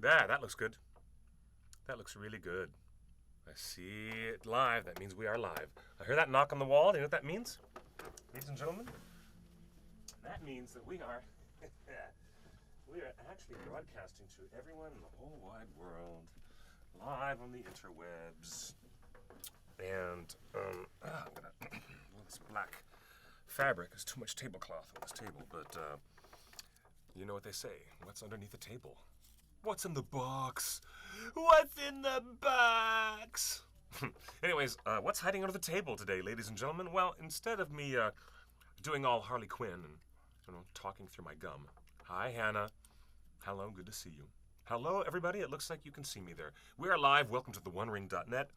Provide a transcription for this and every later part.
That looks good. That looks really good. I see it live. That means we are live. I hear that knock on the wall. Do you know what that means? Ladies and gentlemen, that means that we are actually broadcasting to everyone in the whole wide world, live on the interwebs. And this black fabric is too much tablecloth on this table, but you know what they say, what's underneath the table? What's in the box? What's in the box? Anyways, what's hiding under the table today, ladies and gentlemen? Well, instead of me doing all Harley Quinn and talking through my gum. Hi, Hannah. Hello, good to see you. Hello, everybody. It looks like you can see me there. We are live. Welcome to theonering.net.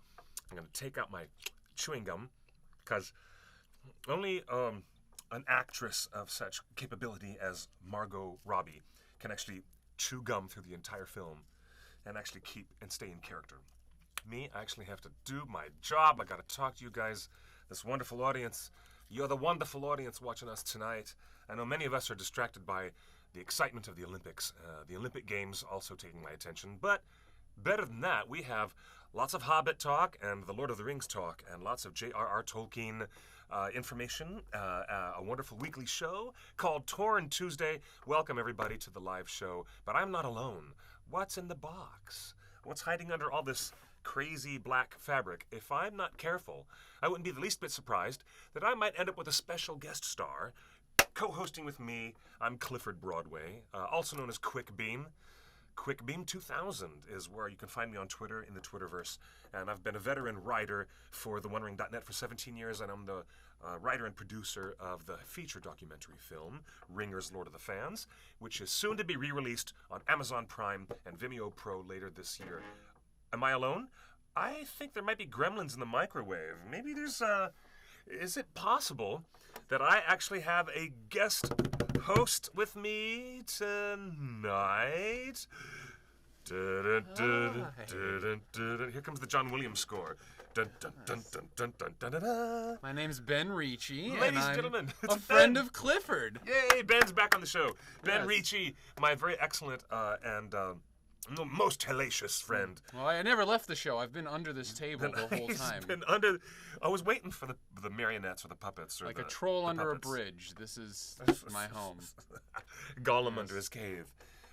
I'm going to take out my chewing gum because only an actress of such capability as Margot Robbie can actually chew gum through the entire film and actually keep and stay in character. Me, I actually have to do my job. I got to talk to you guys, this wonderful audience. You're the wonderful audience watching us tonight. I know many of us are distracted by the excitement of the Olympics, the Olympic Games also taking my attention. But better than that, we have lots of Hobbit talk and the Lord of the Rings talk and lots of J.R.R. Tolkien information, a wonderful weekly show called Torn Tuesday. Welcome, everybody, to the live show. But I'm not alone. What's in the box? What's hiding under all this crazy black fabric? If I'm not careful, I wouldn't be the least bit surprised that I might end up with a special guest star co-hosting with me. I'm Clifford Broadway, also known as Quick Beam. Quick Beam 2000 is where you can find me on Twitter in the Twitterverse. And I've been a veteran writer for theonering.net for 17 years, and I'm the writer and producer of the feature documentary film, Ringer's Lord of the Fans, which is soon to be re-released on Amazon Prime and Vimeo Pro later this year. Am I alone? I think there might be gremlins in the microwave. Maybe there's, is it possible that I actually have a guest host with me tonight? Here comes the John Williams score. My name's Ben Ricci, Ladies and I'm gentlemen, a friend of Clifford. Yay, Ben's back on the show. Ben Yes. Ricci, my very excellent and most hellacious friend. Well, I never left the show. I've been under this table the whole He's time. been under. I was waiting for the marionettes or the puppets or Like the, a troll the under puppets. a bridge. This is my home. Gollum Yes. under his cave.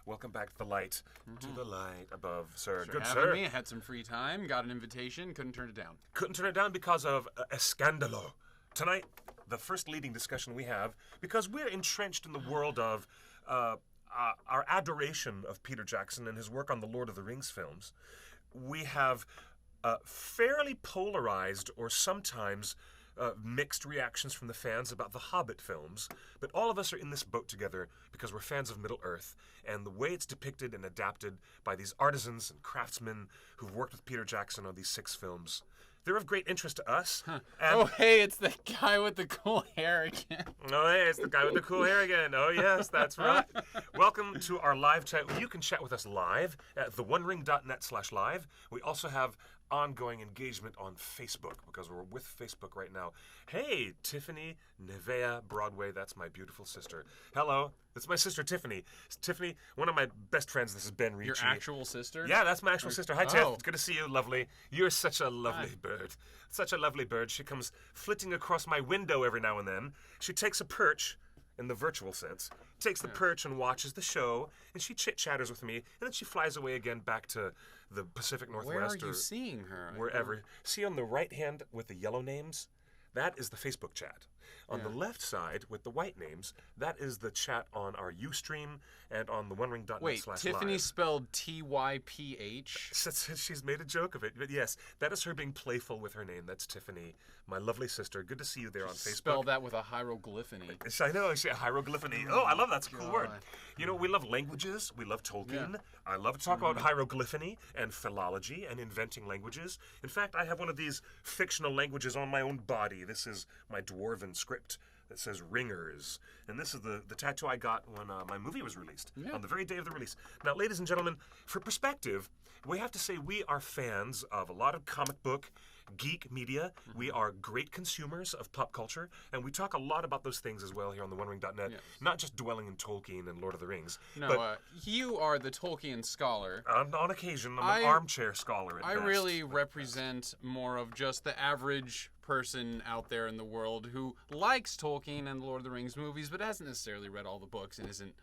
Welcome back to the light. To the light above, sir. For Good having sir. me. I had some free time, got an invitation, couldn't turn it down. Couldn't turn it down because of a scandalo. Tonight, the first leading discussion we have, because we're entrenched in the world of our adoration of Peter Jackson and his work on the Lord of the Rings films. We have fairly polarized or sometimes mixed reactions from the fans about the Hobbit films, but all of us are in this boat together because we're fans of Middle-earth and the way it's depicted and adapted by these artisans and craftsmen who've worked with Peter Jackson on these 6 films. They're of great interest to us. Huh. And Oh, hey, it's the guy with the cool hair again. oh, hey, it's the guy with the cool hair again. Oh, yes, that's right. Welcome to our live chat. You can chat with us live at theonering.net/live. We also have ongoing engagement on Facebook because we're with Facebook right now. Hey, Tiffany Nevea Broadway, that's my beautiful sister. Hello, that's my sister Tiffany. Tiffany, one of my best friends, this is Ben Ricci. Your actual sister? Yeah, that's my actual sister. Hi, Tiff. Oh. It's good to see you, lovely. You're such a lovely Hi. bird. Such a lovely bird. She comes flitting across my window every now and then. She takes a perch, in the virtual sense, takes the perch and watches the show, and she chit-chatters with me, and then she flies away again back to the Pacific Northwest. Where are or you seeing her? wherever. See on the right hand with the yellow names? That is the Facebook chat. On the left side with the white names, that is the chat on our Ustream and on the onering.net/live. Wait, Tiffany spelled T-Y-P-H? She's made a joke of it, but yes, that is her being playful with her name. That's Tiffany, my lovely sister. Good to see you there on Facebook. Spell that with a hieroglyphany. I know, hieroglyphany. Oh, I love that. That's a cool word. God. You know, we love languages. We love Tolkien. Yeah. I love to talk about hieroglyphany and philology and inventing languages. In fact, I have one of these fictional languages on my own body. This is my dwarven script that says Ringers. And this is the tattoo I got when my movie was released, on the very day of the release. Now, ladies and gentlemen, for perspective, we have to say we are fans of a lot of comic book geek media. We are great consumers of pop culture, and we talk a lot about those things as well here on the OneRing.net. Yes. Not just dwelling in Tolkien and Lord of the Rings. No, but you are the Tolkien scholar. on occasion, I'm an armchair scholar. I really represent more of just the average person out there in the world who likes Tolkien and the Lord of the Rings movies, but hasn't necessarily read all the books and isn't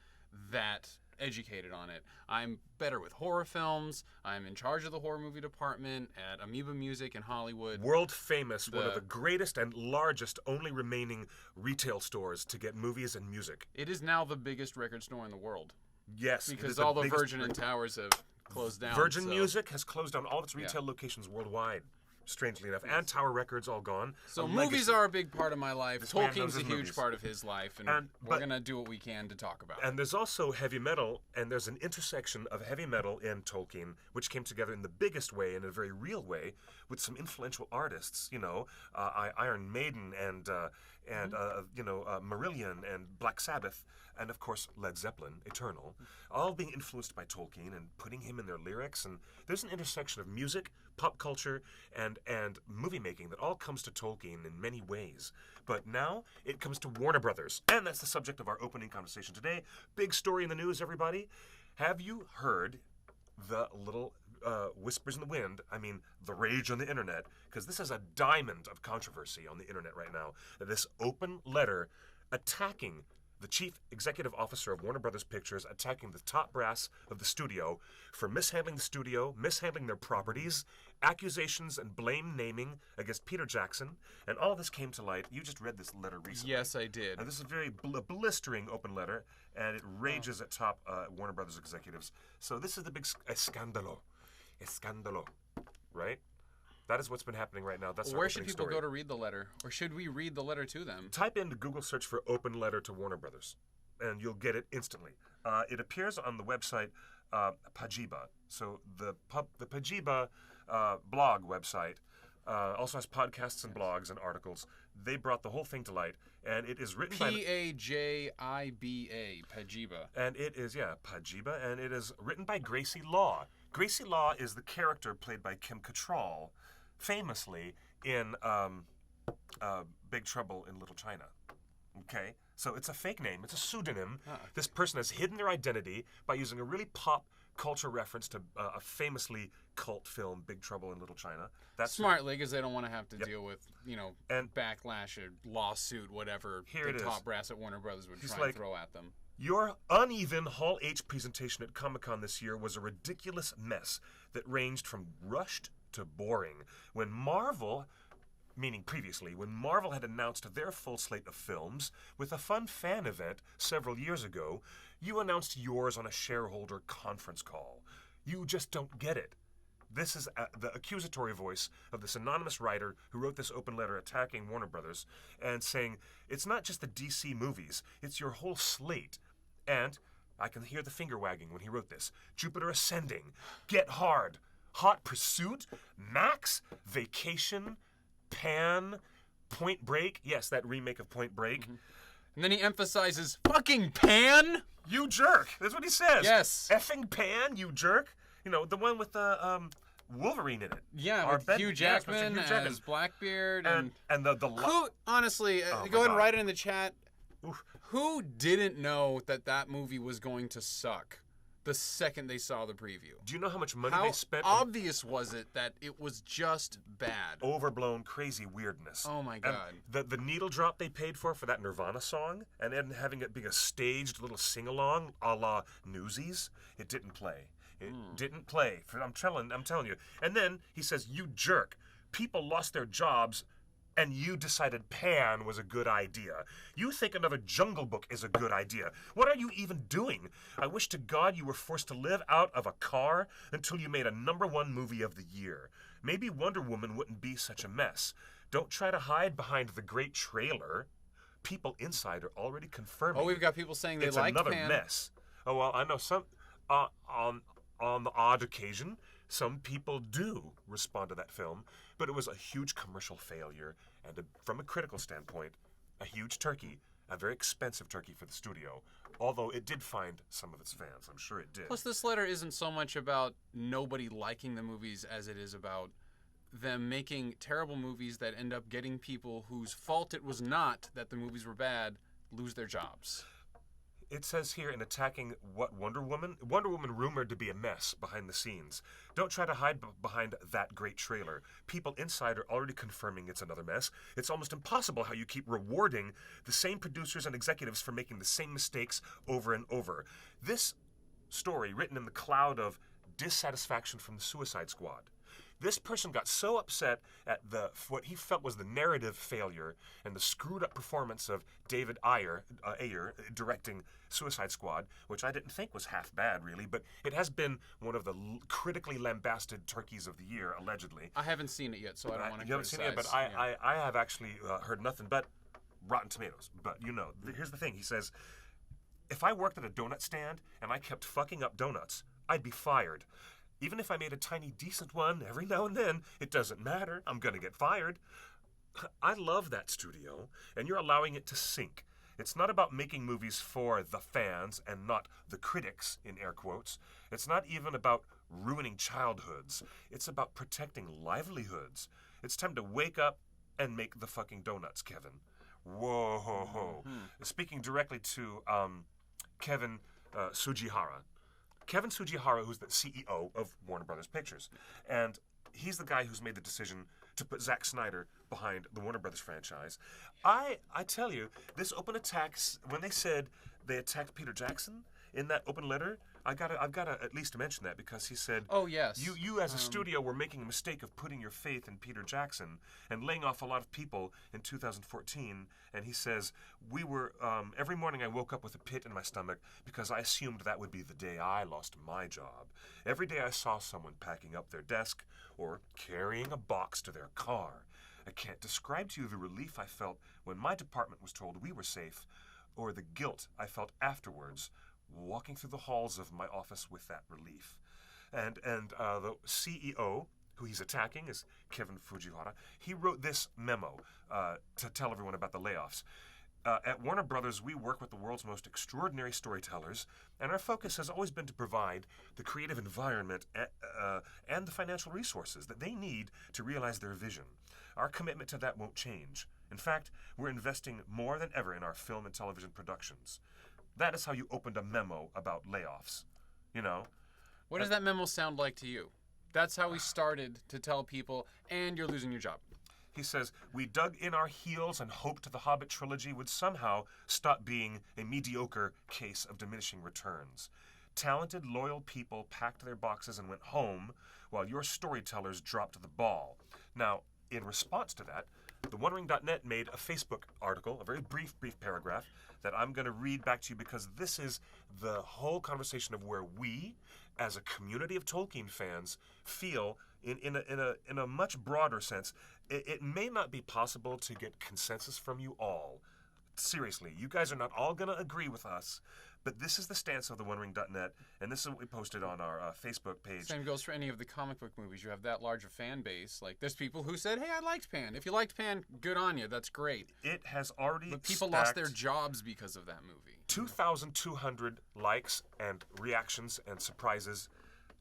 that educated on it. I'm better with horror films. I'm in charge of the horror movie department at Amoeba Music in Hollywood. World famous, one of the greatest and largest only remaining retail stores to get movies and music. It is now the biggest record store in the world. Yes. Because all the Virgin and Towers have closed down. Virgin Music has closed down all its retail locations worldwide. Strangely enough, and Tower Records all gone. So movies are a big part of my life. Tolkien's a huge part of his life, and we're going to do what we can to talk about it. And there's also heavy metal, and there's an intersection of heavy metal and Tolkien, which came together in the biggest way, in a very real way, with some influential artists, Iron Maiden and Marillion and Black Sabbath, and of course Led Zeppelin, Eternal, all being influenced by Tolkien and putting him in their lyrics. And there's an intersection of music, pop culture, and movie making that all comes to Tolkien in many ways. But now it comes to Warner Brothers, and that's the subject of our opening conversation today. Big story in the news, everybody. Have you heard the little whispers in the wind, the rage on the internet, because this is a diamond of controversy on the internet right now, that this open letter attacking the chief executive officer of Warner Brothers Pictures, attacking the top brass of the studio for mishandling the studio, mishandling their properties, accusations and blame naming against Peter Jackson, and all of this came to light. You just read this letter recently. Yes, I did. And this is a very blistering open letter, and it rages at top Warner Brothers executives. So this is the big escandalo, right? That is what's been happening right now. That's Where should people go to read the letter? Or should we read the letter to them? Type into Google search for open letter to Warner Brothers, and you'll get it instantly. It appears on the website Pajiba. So the Pajiba blog website also has podcasts and blogs and articles. They brought the whole thing to light, and it is written by Pajiba, Pajiba. And it is, Pajiba, and it is written by Gracie Law. Gracie Law is the character played by Kim Cattrall, famously in Big Trouble in Little China. Okay? So it's a fake name. It's a pseudonym. Okay. This person has hidden their identity by using a really pop culture reference to a famously cult film, Big Trouble in Little China. That's smartly, because they don't want to have to deal with, backlash or lawsuit, whatever the top brass at Warner Brothers would try and throw at them. Your uneven Hall H presentation at Comic-Con this year was a ridiculous mess that ranged from rushed to boring. When Marvel had announced their full slate of films with a fun fan event several years ago, you announced yours on a shareholder conference call. You just don't get it. This is the accusatory voice of this anonymous writer who wrote this open letter attacking Warner Brothers and saying, it's not just the DC movies, it's your whole slate. And I can hear the finger wagging when he wrote this. Jupiter Ascending, Get Hard, Hot Pursuit, Max, Vacation, Pan, Point Break. Yes, that remake of Point Break. Mm-hmm. And then he emphasizes, fucking Pan? You jerk. That's what he says. Yes. Effing Pan, you jerk. The one with the Wolverine in it. Yeah, with Hugh Jackman as Blackbeard. And the who, honestly, go ahead and write it in the chat. Oof. Who didn't know that movie was going to suck the second they saw the preview? Do you know how much money they spent? How obvious was it that it was just bad? Overblown, crazy weirdness. Oh my God. And the needle drop they paid for that Nirvana song, and then having it be a staged little sing-along a la Newsies, it didn't play. It didn't play. I'm telling you. And then he says, you jerk. People lost their jobs, and you decided Pan was a good idea. You think another Jungle Book is a good idea. What are you even doing? I wish to God you were forced to live out of a car until you made a #1 movie of the year. Maybe Wonder Woman wouldn't be such a mess. Don't try to hide behind the great trailer. People inside are already confirming. Oh, we've got people saying they like Pan. It's another mess. Oh, well, I know some, on the odd occasion, some people do respond to that film, but it was a huge commercial failure, and from a critical standpoint, a huge turkey, a very expensive turkey for the studio, although it did find some of its fans. I'm sure it did. Plus, this letter isn't so much about nobody liking the movies as it is about them making terrible movies that end up getting people whose fault it was not that the movies were bad lose their jobs. It says here in attacking Wonder Woman rumored to be a mess behind the scenes. Don't try to hide behind that great trailer. People inside are already confirming it's another mess. It's almost impossible how you keep rewarding the same producers and executives for making the same mistakes over and over. This story, written in the cloud of dissatisfaction from the Suicide Squad. This person got so upset at what he felt was the narrative failure and the screwed up performance of David Ayer directing Suicide Squad, which I didn't think was half bad, really, but it has been one of the critically lambasted turkeys of the year, allegedly. I haven't seen it yet, so I don't want to criticize. You haven't seen it yet, but I have actually heard nothing but Rotten Tomatoes. But, here's the thing. He says, if I worked at a donut stand and I kept fucking up donuts, I'd be fired. Even if I made a tiny decent one every now and then, it doesn't matter. I'm going to get fired. I love that studio, and you're allowing it to sink. It's not about making movies for the fans and not the critics, in air quotes. It's not even about ruining childhoods. It's about protecting livelihoods. It's time to wake up and make the fucking donuts, Kevin. Whoa, ho, ho. Speaking directly to Kevin Sugihara. Kevin Sugihara, who's the CEO of Warner Brothers Pictures. And he's the guy who's made the decision to put Zack Snyder behind the Warner Brothers franchise. I tell you, this open attack, when they said they attacked Peter Jackson in that open letter, I've got to at least mention that because he said, "Oh yes, you as a studio were making a mistake of putting your faith in Peter Jackson and laying off a lot of people in 2014." And he says, "We were every morning I woke up with a pit in my stomach because I assumed that would be the day I lost my job. Every day I saw someone packing up their desk or carrying a box to their car. I can't describe to you the relief I felt when my department was told we were safe, or the guilt I felt afterwards." Walking through the halls of my office with that relief. And the CEO, who he's attacking, is Kevin Fujiwara. He wrote this memo to tell everyone about the layoffs. At Warner Brothers, we work with the world's most extraordinary storytellers, and our focus has always been to provide the creative environment and the financial resources that they need to realize their vision. Our commitment to that won't change. In fact, we're investing more than ever in our film and television productions. That is how you opened a memo about layoffs, What does that memo sound like to you? That's how we started to tell people, and you're losing your job. He says, we dug in our heels and hoped the Hobbit trilogy would somehow stop being a mediocre case of diminishing returns. Talented, loyal people packed their boxes and went home while your storytellers dropped the ball. Now, in response to that, the OneRing.net made a Facebook article, a very brief paragraph, that I'm going to read back to you because this is the whole conversation of where we, as a community of Tolkien fans, feel in a much broader sense. It may not be possible to get consensus from you all. Seriously, you guys are not all going to agree with us, but this is the stance of the OneRing.net, and this is what we posted on our Facebook page. Same goes for any of the comic book movies. You have that large a fan base. Like, there's people who said, hey, I liked Pan. If you liked Pan, good on you. That's great. It has already But people lost their jobs because of that movie. 2,200 likes and reactions and surprises.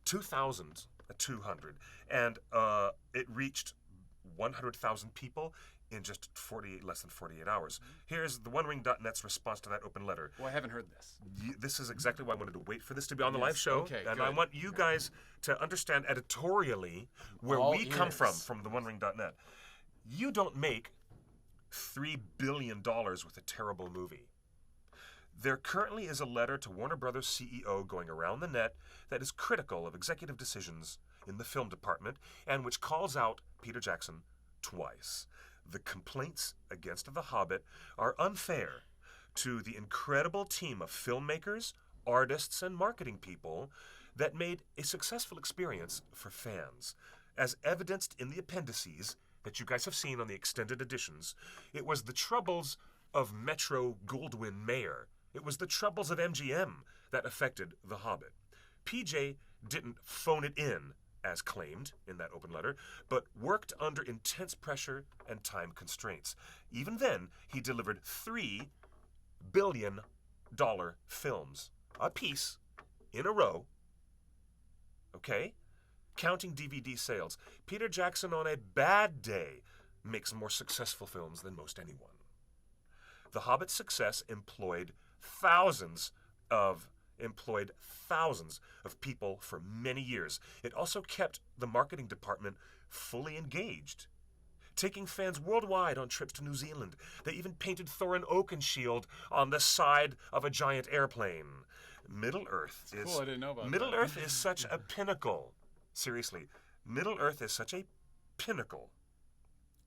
2,200. And it reached 100,000 people in just less than 48 hours. Here's the OneRing.net's response to that open letter. Well, I haven't heard this. This is exactly why I wanted to wait for this to be on the live show. Okay, and good. I want you guys to understand editorially where we come from the OneRing.net. You don't make $3 billion with a terrible movie. There currently is a letter to Warner Brothers CEO going around the net that is critical of executive decisions in the film department and which calls out Peter Jackson twice. The complaints against The Hobbit are unfair to the incredible team of filmmakers, artists, and marketing people that made a successful experience for fans. As evidenced in the appendices that you guys have seen on the extended editions, it was the troubles of Metro-Goldwyn-Mayer. It was the troubles of MGM that affected The Hobbit. PJ didn't phone it in, as claimed in that open letter, but worked under intense pressure and time constraints. Even then, he delivered $3 billion films, a piece, in a row, okay? Counting DVD sales, Peter Jackson on a bad day makes more successful films than most anyone. The Hobbit's success employed thousands of people for many years. It also kept the marketing department fully engaged, taking fans worldwide on trips to New Zealand. They even painted Thorin Oakenshield on the side of a giant airplane. Middle-earth is... Cool, I didn't know about that. Middle-earth is such a pinnacle. Seriously, Middle-earth is such a pinnacle.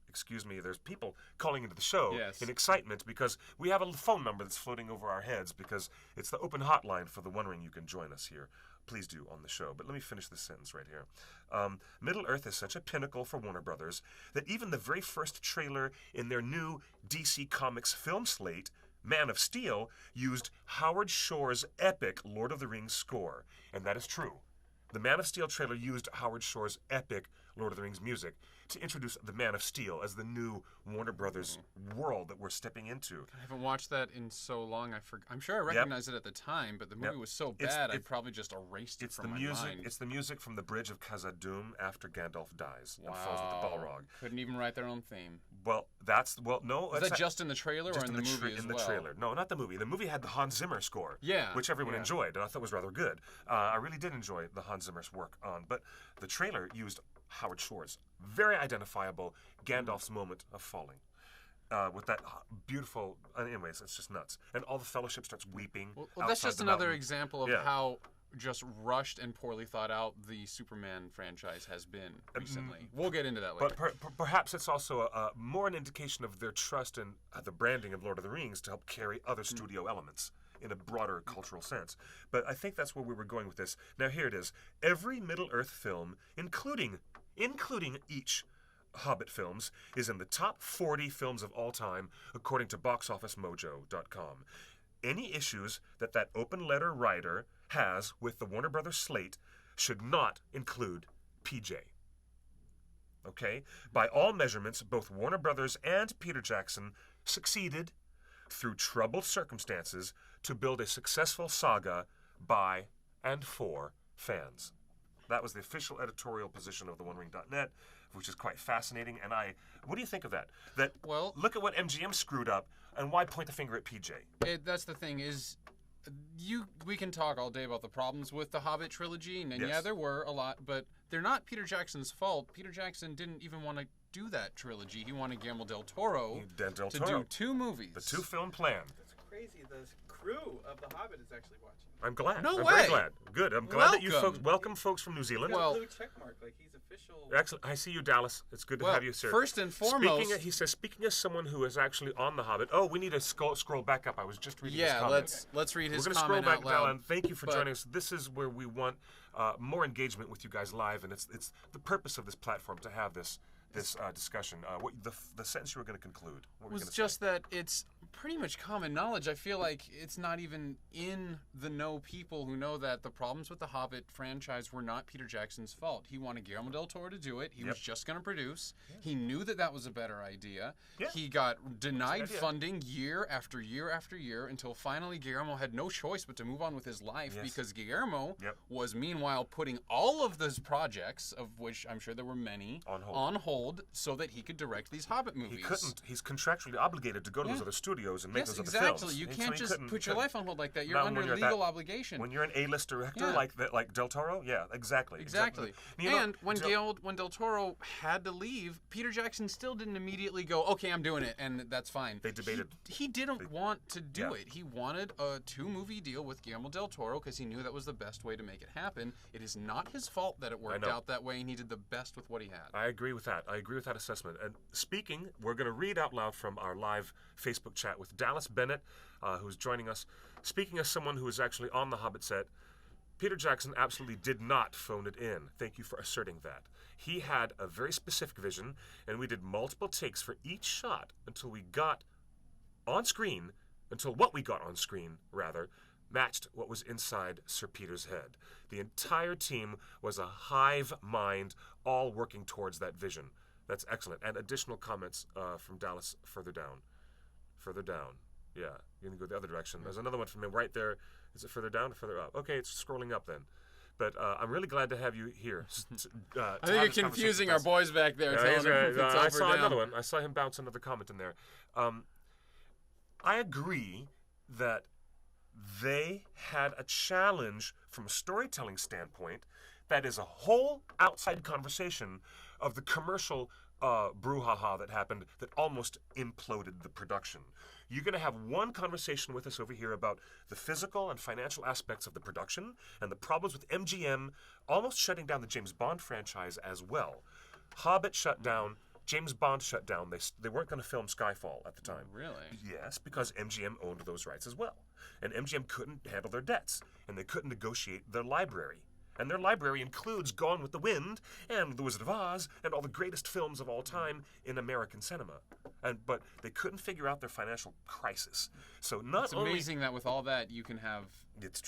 Excuse me, there's people calling into the show in excitement because we have a phone number that's floating over our heads because it's the open hotline for the wondering you can join us here. Please do on the show. But let me finish this sentence right here. Middle-earth is such a pinnacle for Warner Brothers that even the very first trailer in their new DC Comics film slate, Man of Steel, used Howard Shore's epic Lord of the Rings score. And that is true. The Man of Steel trailer used Howard Shore's epic Lord of the Rings music to introduce the Man of Steel as the new Warner Brothers world that we're stepping into. I haven't watched that in so long. I'm sure I recognized it at the time, but the movie was so bad I probably just erased it from my mind. It's the music from the Bridge of Khazad-dûm after Gandalf dies and falls with the Balrog. Couldn't even write their own theme. Well, no. Is that just in the trailer or in the movie as well? In the trailer. No, not the movie. The movie had the Hans Zimmer score, which everyone enjoyed, and I thought was rather good. I really did enjoy the Hans Zimmer's work on, but the trailer used Howard Shore's very identifiable Gandalf's moment of falling. With that beautiful... anyways, it's just nuts. And all the Fellowship starts weeping. Well, that's just another example of how just rushed and poorly thought out the Superman franchise has been recently. We'll get into that later. But perhaps it's also more an indication of their trust in the branding of Lord of the Rings to help carry other studio elements in a broader cultural sense. But I think that's where we were going with this. Now here it is. Every Middle-earth film, including each Hobbit films, is in the top 40 films of all time, according to BoxOfficeMojo.com. Any issues that open letter writer has with the Warner Brothers slate should not include PJ. Okay? By all measurements, both Warner Brothers and Peter Jackson succeeded through troubled circumstances to build a successful saga by and for fans. That was the official editorial position of TheOneRing.net, which is quite fascinating. And what do you think of that? Look at what MGM screwed up, and why point the finger at PJ? That's the thing is, we can talk all day about the problems with the Hobbit trilogy, and there were a lot, but they're not Peter Jackson's fault. Peter Jackson didn't even want to do that trilogy. He wanted Guillermo del Toro to do 2 movies. The 2-film plan. That's crazy. The crew of The Hobbit is actually watching. I'm glad. No I'm way. very glad. Good. I'm glad that you folks welcome folks from New Zealand. He's got a blue check mark, like he's official. Excellent. I see you, Dallas. It's good to have you, sir. First and foremost, speaking as someone who is actually on The Hobbit. Oh, we need to scroll back up. I was just reading his comment. let's read his comment. We're going to scroll back out loud. down. Thank you for joining us. This is where we want more engagement with you guys live, and it's the purpose of this platform to have this discussion. The sentence you were going to conclude was just that it's pretty much common knowledge. I feel like it's not even in the know people who know that the problems with the Hobbit franchise were not Peter Jackson's fault. He wanted Guillermo del Toro to do it. He was just going to produce. He knew that was a better idea. He got denied funding year after year after year until finally Guillermo had no choice but to move on with his life because Guillermo was meanwhile putting all of those projects, of which I'm sure there were many, on hold so that he could direct these Hobbit movies. He couldn't. He's contractually obligated to go to those other studios and make those other films. Exactly. You can't just put your life on hold like that. You're under legal obligation. When you're an A-list director like Del Toro, exactly. And when Del Toro had to leave, Peter Jackson still didn't immediately go, okay, I'm doing it, and that's fine. They debated. He didn't want to do it. He wanted a 2-movie deal with Guillermo del Toro because he knew that was the best way to make it happen. It is not his fault that it worked out that way, and he did the best with what he had. I agree with that. I agree with that assessment. And speaking, we're going to read out loud from our live Facebook chat with Dallas Bennett, who's joining us. Speaking as someone who is actually on the Hobbit set, Peter Jackson absolutely did not phone it in. Thank you for asserting that. He had a very specific vision, and we did multiple takes for each shot until what we got on screen, matched what was inside Sir Peter's head. The entire team was a hive mind, all working towards that vision. That's excellent. And additional comments from Dallas further down. Yeah, you're going to go the other direction. There's another one from him right there. Is it further down or further up? Okay, it's scrolling up then. But I'm really glad to have you here. I think you're confusing our boys back there. Telling them if it's I up or saw down. another one. I saw him bounce another comment in there. I agree that they had a challenge from a storytelling standpoint that is a whole outside conversation of the commercial brouhaha that happened that almost imploded the production. You're going to have one conversation with us over here about the physical and financial aspects of the production and the problems with MGM almost shutting down the James Bond franchise as well. Hobbit shut down. James Bond shut down. They weren't going to film Skyfall at the time. Really? Yes, because MGM owned those rights as well. And MGM couldn't handle their debts, and they couldn't negotiate their library. And their library includes Gone with the Wind and The Wizard of Oz and all the greatest films of all time in American cinema. But they couldn't figure out their financial crisis. So It's amazing that with all that you can have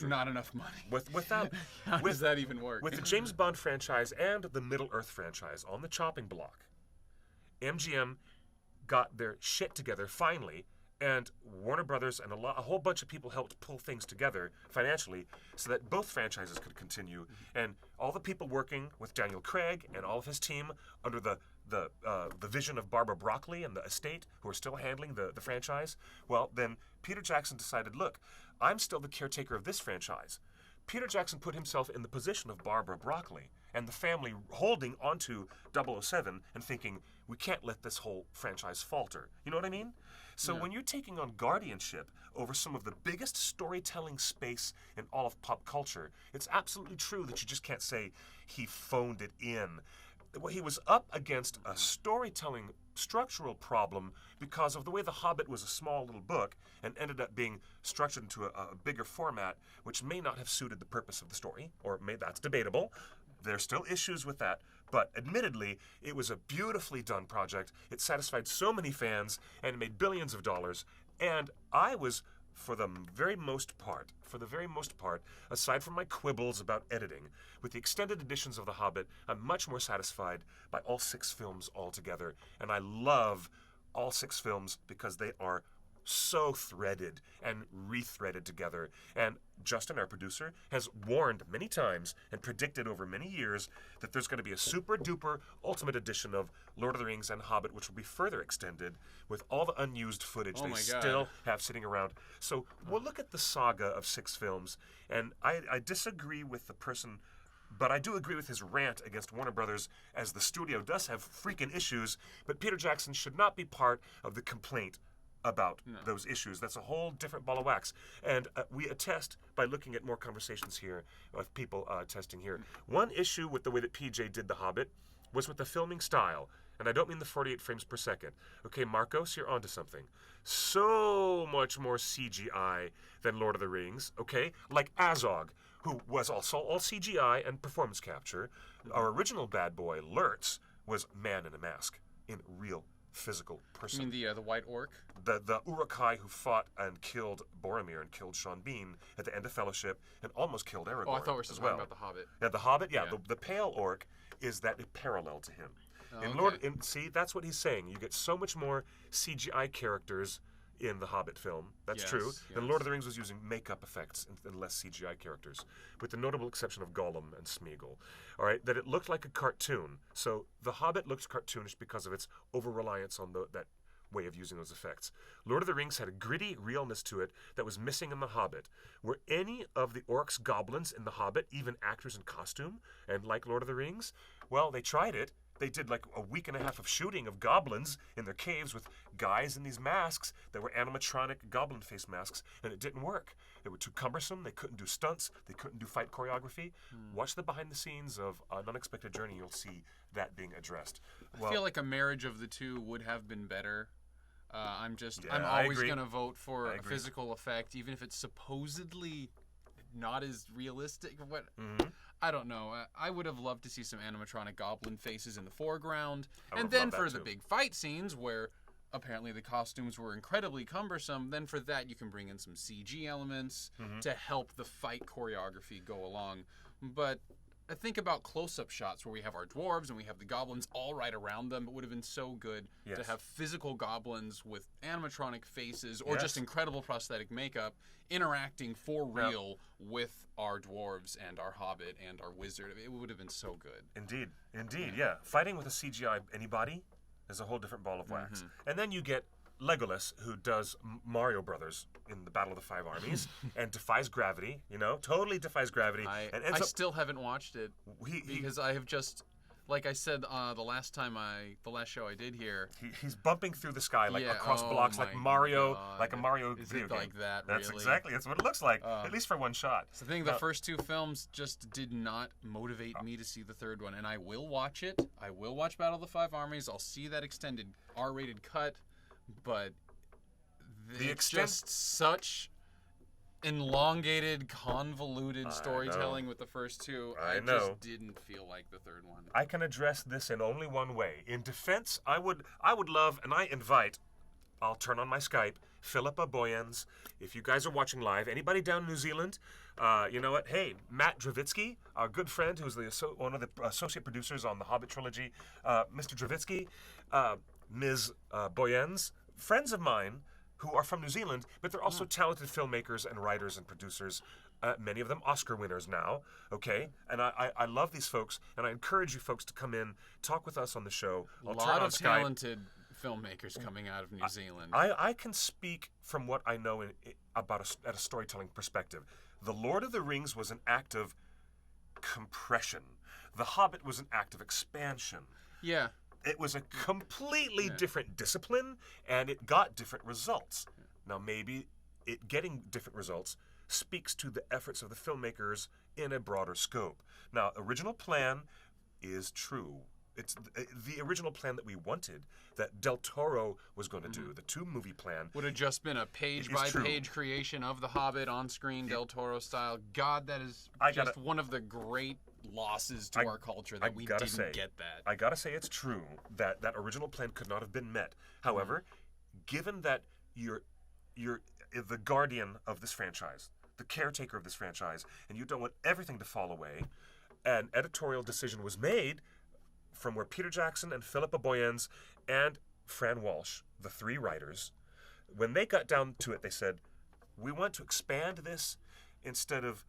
not enough money. Without How does that even work? With the James Bond franchise and the Middle-earth franchise on the chopping block, MGM got their shit together finally, and Warner Brothers and a whole bunch of people helped pull things together financially so that both franchises could continue. And all the people working with Daniel Craig and all of his team under the vision of Barbara Broccoli and the estate, who are still handling the franchise, well, then Peter Jackson decided, look, I'm still the caretaker of this franchise. Peter Jackson put himself in the position of Barbara Broccoli and the family holding onto 007 and thinking, we can't let this whole franchise falter. You know what I mean? So when you're taking on guardianship over some of the biggest storytelling space in all of pop culture, it's absolutely true that you just can't say he phoned it in. Well, he was up against a storytelling structural problem because of the way The Hobbit was a small little book and ended up being structured into a bigger format, which may not have suited the purpose of the story, or that's debatable. There's still issues with that, but admittedly, it was a beautifully done project. It satisfied so many fans and it made billions of dollars, and I was, for the very most part, aside from my quibbles about editing, with the extended editions of The Hobbit, I'm much more satisfied by all 6 films altogether. And I love all 6 films because they are so threaded and rethreaded together. And Justin, our producer, has warned many times and predicted over many years that there's going to be a super duper ultimate edition of Lord of the Rings and Hobbit, which will be further extended with all the unused footage they still have sitting around. So we'll look at the saga of 6 films, and I disagree with the person, but I do agree with his rant against Warner Brothers, as the studio does have freaking issues, but Peter Jackson should not be part of the complaint about those issues. That's a whole different ball of wax. And we attest by looking at more conversations here of people attesting here. One issue with the way that PJ did The Hobbit was with the filming style. And I don't mean the 48 frames per second. Okay, Marcos, you're onto something. So much more CGI than Lord of the Rings, okay? Like Azog, who was also all CGI and performance capture. Our original bad boy, Lurtz, was man in a mask in real physical person. You mean the white orc? The Uruk-hai who fought and killed Boromir and killed Sean Bean at the end of Fellowship and almost killed Aragorn. Oh, I thought we were still as well. talking about the Hobbit. Yeah, the Hobbit. Yeah, the pale orc is that parallel to him. See, that's what he's saying. You get so much more CGI characters in the Hobbit film. That's true. And Lord of the Rings was using makeup effects and less CGI characters, with the notable exception of Gollum and Smeagol. All right, that it looked like a cartoon. So the Hobbit looked cartoonish because of its over-reliance on that way of using those effects. Lord of the Rings had a gritty realness to it that was missing in The Hobbit. Were any of the orcs goblins in The Hobbit even actors in costume? And like Lord of the Rings? Well, they tried it. They did like a week and a half of shooting of goblins in their caves with guys in these masks that were animatronic goblin face masks, and it didn't work. They were too cumbersome. They couldn't do stunts. They couldn't do fight choreography. Watch the behind the scenes of An Unexpected Journey. You'll see that being addressed. I feel like a marriage of the two would have been better. I'm always going to vote for a physical effect, even if it's supposedly not as realistic. I don't know. I would have loved to see some animatronic goblin faces in the foreground. And then for the big fight scenes where apparently the costumes were incredibly cumbersome, then for that you can bring in some CG elements to help the fight choreography go along. But I think about close-up shots where we have our dwarves and we have the goblins all right around them. It would have been so good to have physical goblins with animatronic faces or just incredible prosthetic makeup interacting for real with our dwarves and our hobbit and our wizard. It would have been so good. Indeed, yeah. Fighting with a CGI anybody is a whole different ball of wax. And then you get Legolas, who does Mario Brothers in the Battle of the Five Armies and defies gravity, totally defies gravity. I still haven't watched it because I have just, like I said, the last show I did here. He's bumping through the sky across blocks like Mario, like a Mario video game. Like that, That's really? that's what it looks like, at least for one shot. So I think the first two films just did not motivate me to see the third one, and I will watch it. I will watch Battle of the Five Armies. I'll see that extended R-rated cut. But it's just such elongated, convoluted storytelling with the first two. I just didn't feel like the third one. I can address this in only one way. In defense, I would love, and I invite, I'll turn on my Skype, Philippa Boyens. If you guys are watching live, anybody down in New Zealand, you know what? Hey, Matt Dravitsky, our good friend who's one of the associate producers on the Hobbit trilogy, Mr. Dravitsky, Ms. Boyens, friends of mine who are from New Zealand, but they're also talented filmmakers and writers and producers, many of them Oscar winners now, okay? And I love these folks, and I encourage you folks to come in, talk with us on the show. A lot of talented filmmakers coming out of New Zealand. I can speak from what I know at a storytelling perspective. The Lord of the Rings was an act of compression. The Hobbit was an act of expansion. Yeah. It was a completely different discipline, and it got different results. Now, maybe it getting different results speaks to the efforts of the filmmakers in a broader scope. Now, original plan is true. It's the original plan that we wanted, that Del Toro was going to do. The two-movie plan would have just been a page-by-page creation of The Hobbit on screen, Del Toro style. God, that is one of the great losses to our culture that we didn't get that. I gotta say it's true that that original plan could not have been met. However, given that you're the guardian of this franchise, the caretaker of this franchise, and you don't want everything to fall away, an editorial decision was made from where Peter Jackson and Philippa Boyens and Fran Walsh, the three writers, when they got down to it, they said, we want to expand this instead of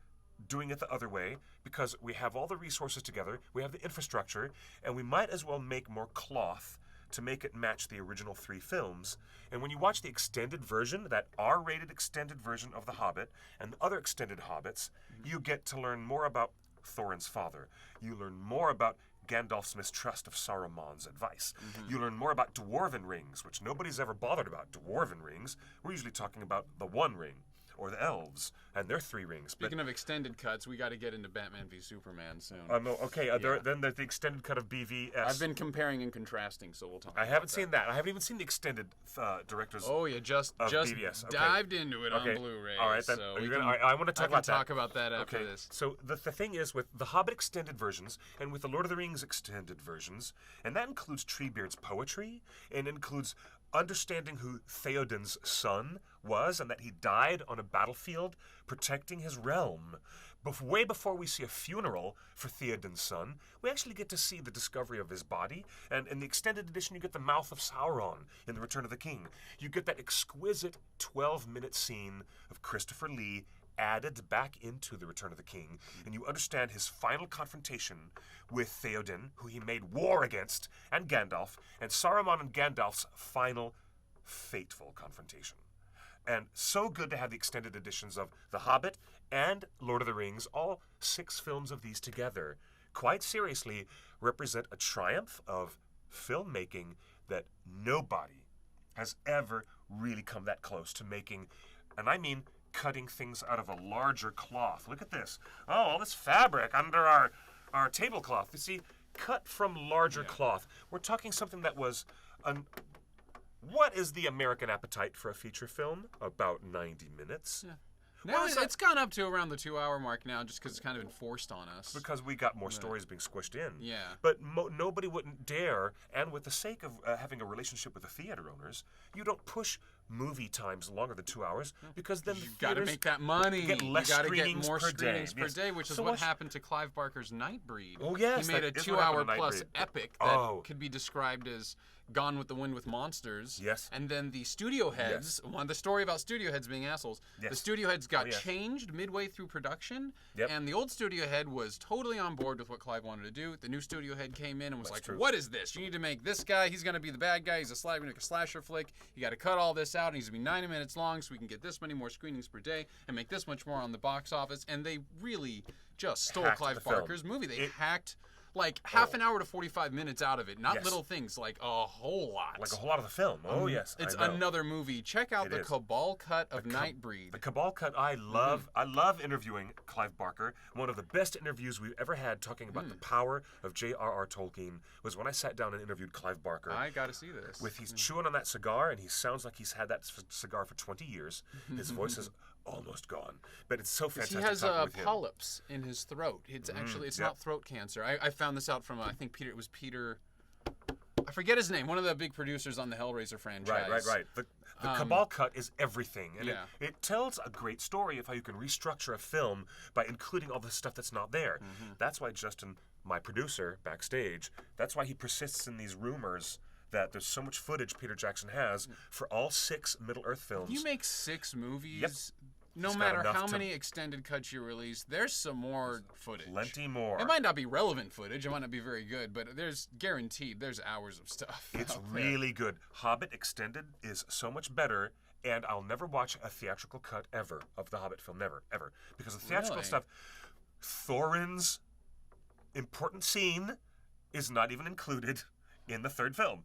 doing it the other way, because we have all the resources together, we have the infrastructure, and we might as well make more cloth to make it match the original three films. And when you watch the extended version, that R-rated extended version of The Hobbit and the other extended Hobbits, you get to learn more about Thorin's father. You learn more about Gandalf's mistrust of Saruman's advice. You learn more about dwarven rings, which nobody's ever bothered about. Dwarven rings, we're usually talking about the One Ring, or the elves, and their three rings. Speaking of extended cuts, we got to get into Batman v Superman soon. Okay, then there's the extended cut of BVS. I've been comparing and contrasting, so we'll talk about I haven't seen that. I haven't even seen the extended director's Oh, yeah, just BVS. Okay. dived into it on Blu-ray. All right, then. So I want to talk about that. talk about that after this. So the thing is, with the Hobbit extended versions and with the Lord of the Rings extended versions, and that includes Treebeard's poetry, and includes understanding who Theoden's son was and that he died on a battlefield protecting his realm. Way before we see a funeral for Theoden's son, we actually get to see the discovery of his body. And in the extended edition, you get the mouth of Sauron in The Return of the King. You get that exquisite 12-minute scene of Christopher Lee added back into The Return of the King, and you understand his final confrontation with Theoden, who he made war against, and Gandalf, and Saruman and Gandalf's final fateful confrontation. And so good to have the extended editions of The Hobbit and Lord of the Rings, all 6 films of these together, quite seriously represent a triumph of filmmaking that nobody has ever really come that close to making, and I mean cutting things out of a larger cloth. Look at this. Oh, all this fabric under our tablecloth. You see, cut from larger cloth. We're talking something that was what is the American appetite for a feature film? About 90 minutes. Yeah. Now it's gone up to around the 2-hour mark now, just because it's kind of enforced on us. Because we got more stories being squished in. Yeah. But nobody wouldn't dare, and with the sake of having a relationship with the theater owners, you don't push movie times longer than 2 hours because then You the got to theaters make that money. get You less got to get screenings more per screenings day. per Yes. day, which is So what watch- happened to Clive Barker's Nightbreed. Oh, yes, he made that a is what happened 2-hour to plus Nightbreed. epic that could be described as Gone with the Wind with monsters. Yes. And then the studio heads, the story about studio heads being assholes, the Yes. studio heads got yes. changed midway through production, Yep. and the old studio head was totally on board with what Clive wanted to do. The new studio head came in and was like, true. what is this? You need to make this guy, he's going to be the bad guy, he's a slasher flick, you got to cut all this out, and he's going to be 90 minutes long so we can get this many more screenings per day and make this much more on the box office. And they really just stole Hacked Clive the film. Barker's movie. They hacked like half an hour to 45 minutes out of it. Not Yes. little things, like a whole lot. Like a whole lot of the film. Oh, yes. It's I know. another movie. Check out It the is. Cabal cut of Nightbreed. The Cabal cut, I love. I love interviewing Clive Barker. One of the best interviews we've ever had talking about the power of J.R.R. Tolkien was when I sat down and interviewed Clive Barker. I got to see this. He's chewing on that cigar, and he sounds like he's had that cigar for 20 years. His voice is almost gone, but it's so He fantastic has talking with him. polyps in his throat. It's actually, it's yep. not throat cancer. I found this out from, I think Peter, I forget his name, one of the big producers on the Hellraiser franchise. Right. The Cabal cut is everything, and yeah. it tells a great story of how you can restructure a film by including all the stuff that's not there. That's why Justin, my producer backstage, that's why he persists in these rumors that there's so much footage Peter Jackson has for all 6 Middle-earth films. You make 6 movies, Yep. no He's got matter enough how to- many extended cuts you release, there's some more footage. Plenty more. It might not be relevant footage, it might not be very good, but there's guaranteed there's hours of stuff. It's out there. really good. Hobbit Extended is so much better, and I'll never watch a theatrical cut ever of the Hobbit film. Never, ever. Because the theatrical Really? stuff, Thorin's important scene is not even included in the 3rd film.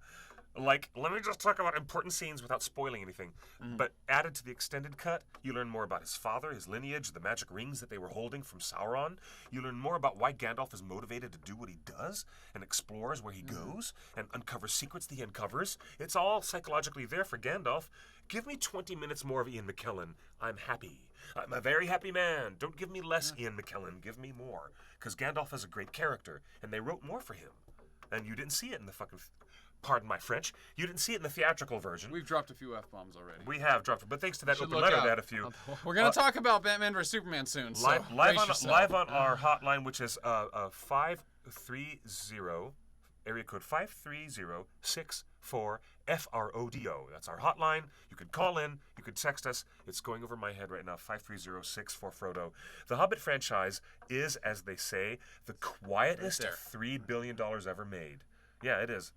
Like, let me just talk about important scenes without spoiling anything. But added to the extended cut, you learn more about his father, his lineage, the magic rings that they were holding from Sauron. You learn more about why Gandalf is motivated to do what he does and explores where he goes and uncovers secrets that he uncovers. It's all psychologically there for Gandalf. Give me 20 minutes more of Ian McKellen. I'm happy. I'm a very happy man. Don't give me less Ian McKellen. Give me more. Because Gandalf is a great character, and they wrote more for him. And you didn't see it in the fucking... Pardon my French. You didn't see it in the theatrical version. We've dropped a few F-bombs already. We have dropped it, but thanks to that Should open look letter, out. they had a few. We're going to talk about Batman vs. Superman soon, so Live brace on yourself. our hotline, which is 530 area code 530-64-FRODO. That's our hotline. You could call in. You could text us. It's going over my head right now. 530-64-FRODO. The Hobbit franchise is, as they say, the quietest Right there. $3 billion ever made. Yeah, it is.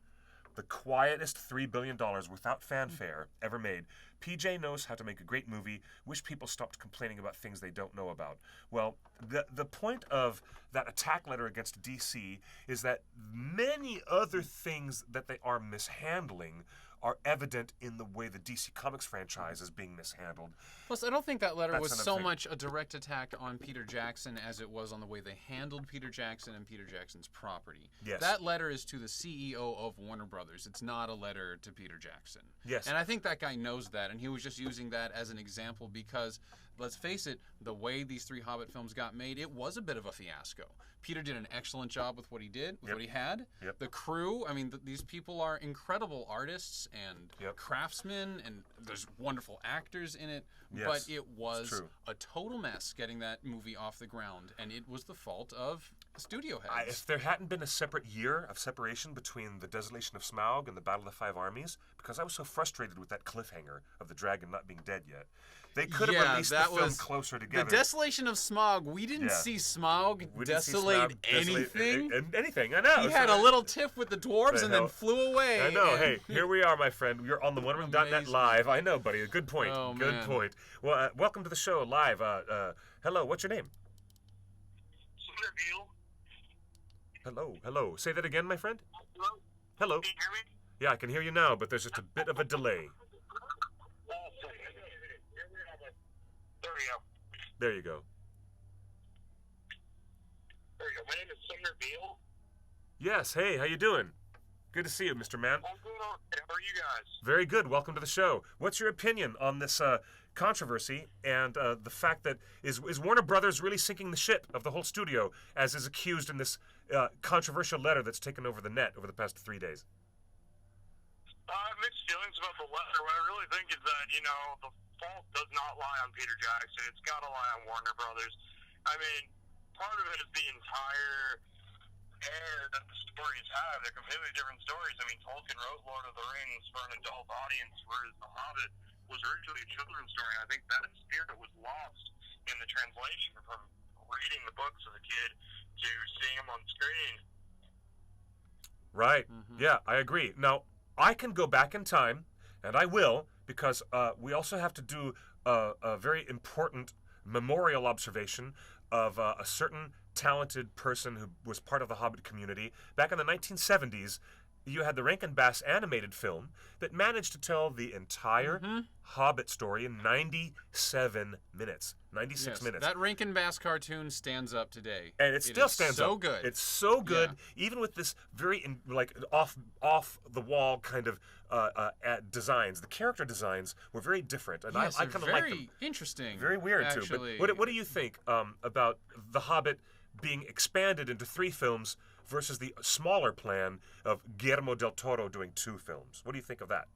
The quietest $3 billion without fanfare ever made. PJ knows how to make a great movie. Wish people stopped complaining about things they don't know about. Well, the point of that attack letter against DC is that many other things that they are mishandling are evident in the way the DC Comics franchise is being mishandled. Plus, I don't think that letter That's was another so thing. much a direct attack on Peter Jackson as it was on the way they handled Peter Jackson and Peter Jackson's property. Yes. That letter is to the CEO of Warner Brothers. It's not a letter to Peter Jackson. Yes. And I think that guy knows that, and he was just using that as an example because, let's face it, the way these 3 Hobbit films got made, it was a bit of a fiasco. Peter did an excellent job with what he did, with what he had. Yep. The crew, I mean, these people are incredible artists and craftsmen, and there's wonderful actors in it. Yes, But it it's was true. a total mess getting that movie off the ground, and it was the fault of studio heads. If there hadn't been a separate year of separation between the Desolation of Smaug and the Battle of the 5 Armies, because I was so frustrated with that cliffhanger of the dragon not being dead yet, they could have released the film closer together. The Desolation of Smaug. We didn't see Smaug We didn't see desolate Smaug anything. Anything, I know. He had a little tiff with the dwarves and then hell? flew away. I know. and- Hey, here we are, my friend. You're on the OneRoom.net Amazing. live. I know, buddy. Good point. Oh, Good man. point. Well, welcome to the show live. Hello. What's your name? Hello. Say that again, my friend. Hello. Can you hear me? Yeah, I can hear you now, but there's just a bit of a delay. There we go. There you go. There we go. My name is Sumner Beal. Yes. Hey, how you doing? Good to see you, Mr. Man. I'm doing all right. How are you guys? Very good. Welcome to the show. What's your opinion on this controversy and the fact that is Warner Brothers really sinking the ship of the whole studio, as is accused in this controversial letter that's taken over the net over the past 3 days? I have mixed feelings about the letter, what I really think is that, you know, the fault does not lie on Peter Jackson. It's got to lie on Warner Brothers. I mean, part of it is the entire air that the stories have. They're completely different stories. I mean, Tolkien wrote Lord of the Rings for an adult audience, whereas The Hobbit was originally a children's story. I think that spirit was lost in the translation from reading the books as a kid to seeing them on screen. Right. Yeah, I agree. Now, I can go back in time, and I will, because we also have to do a very important memorial observation of a certain talented person who was part of the Hobbit community. Back in the 1970s, you had the Rankin Bass animated film that managed to tell the entire Hobbit story in 97 minutes. 96 minutes. That Rankin Bass cartoon stands up today. And it still stands up. So good. It's so good, even with this very off the wall kind of designs. The character designs were very different, and Yes, I kind of like them. very interesting. Very weird actually. too. But what do you think about The Hobbit being expanded into 3 films versus the smaller plan of Guillermo del Toro doing 2 films? What do you think of that?